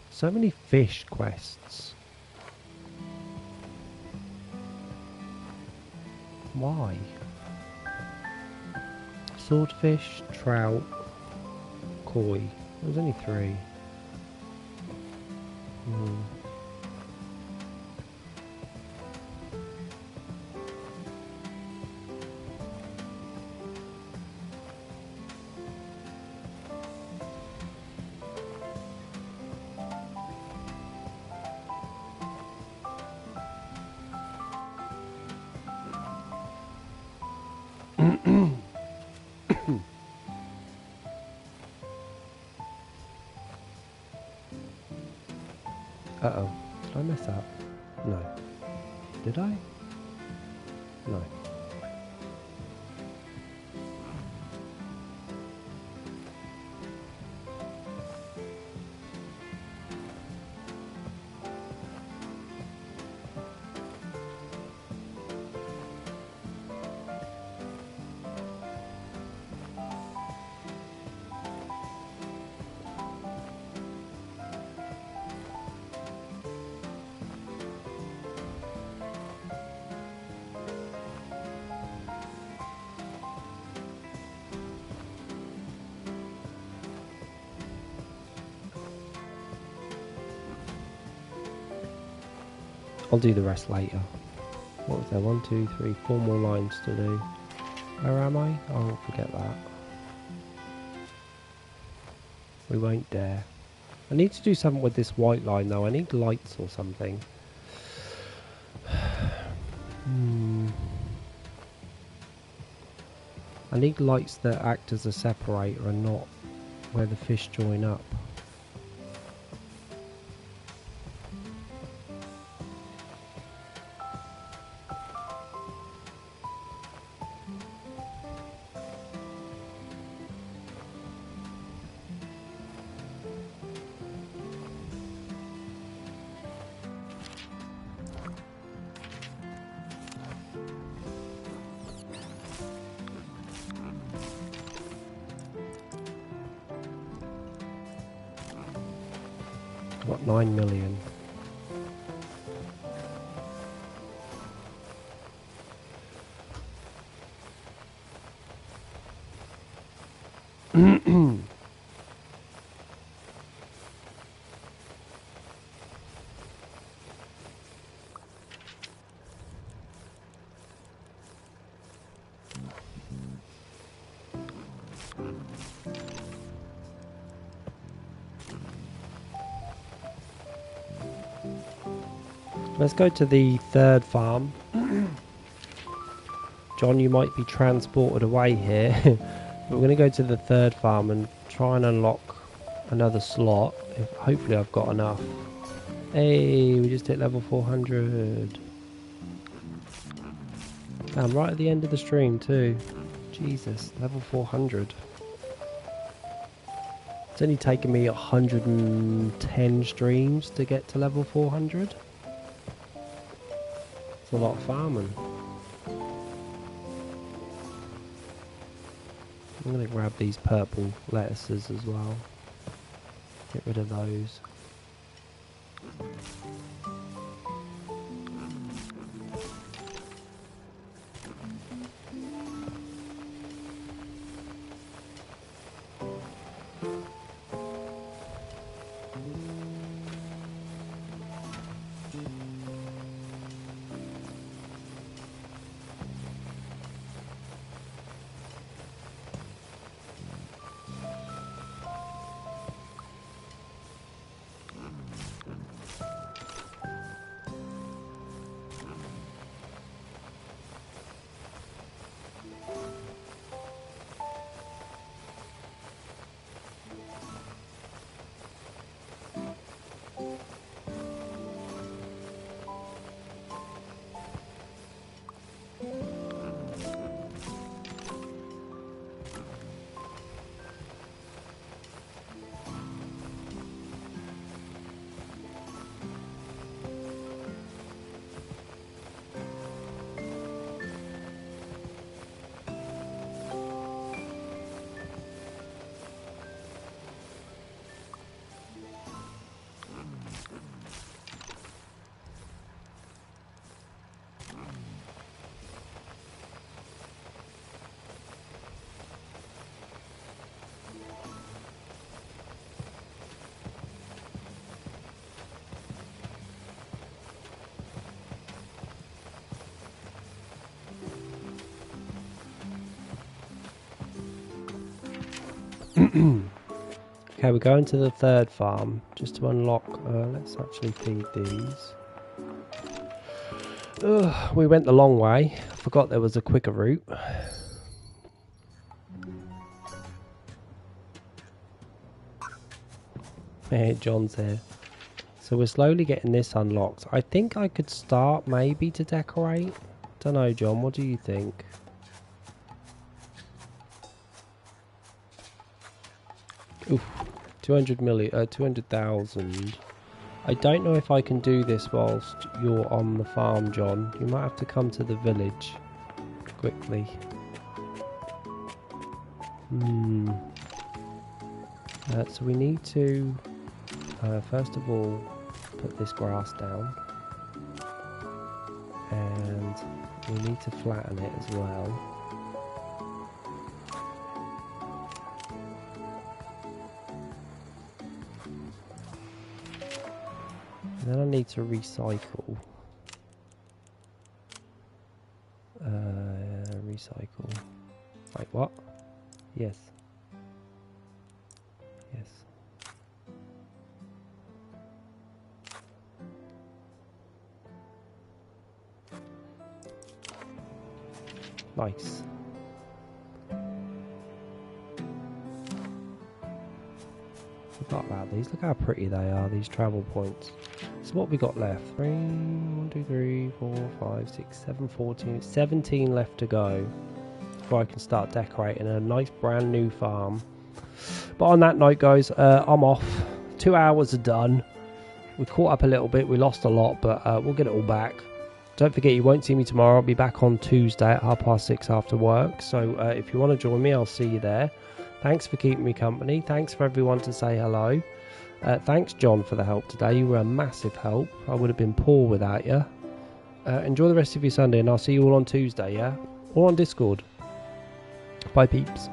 So many fish quests. Why? Swordfish, trout, koi. There's only 3. Uh-oh. Did I mess up? No. Did I? No. I'll do the rest later. What was there? 1, 2, 3, 4 more lines to do. Where am I? I'll forget that. We won't dare. I need to do something with this white line though. I need lights or something. I need lights that act as a separator and not where the fish join up. What, 9 million? Let's go to the 3rd farm. John, you might be transported away here. But we're going to go to the 3rd farm and try and unlock another slot. Hopefully I've got enough. Hey, we just hit level 400. Damn, right at the end of the stream too. Jesus, level 400. It's only taken me 110 streams to get to level 400. It's a lot of farming. I'm going to grab these purple lettuces as well. Get rid of those. Okay, we're going to the third farm just to unlock. Let's actually feed these. Ugh, we went the long way. I forgot there was a quicker route. Hey, John's here. So we're slowly getting this unlocked. I think I could start maybe to decorate. Don't know, John. What do you think? Oof, 200,000. I don't know if I can do this whilst you're on the farm, John. You might have to come to the village quickly. So we need to, first of all, put this grass down. And we need to flatten it as well. Then I need to recycle. Recycle. Wait, what? Yes. Yes. Nice. Forgot about these. Look how pretty they are, these travel points. So what we got left? 1, 2, 3, 4, 5, 6, 7, 14, 17 left to go before I can start decorating a nice brand new farm. But on that note, guys, I'm off. 2 hours are done. We caught up a little bit. We lost a lot, but we'll get it all back. Don't forget, you won't see me tomorrow. I'll be back on Tuesday at 6:30 after work. So if you want to join me, I'll see you there. Thanks for keeping me company. Thanks for everyone to say hello. Thanks, John, for the help today. You were a massive help. I would have been poor without you. Enjoy the rest of your Sunday, and I'll see you all on Tuesday, yeah? Or on Discord. Bye, peeps.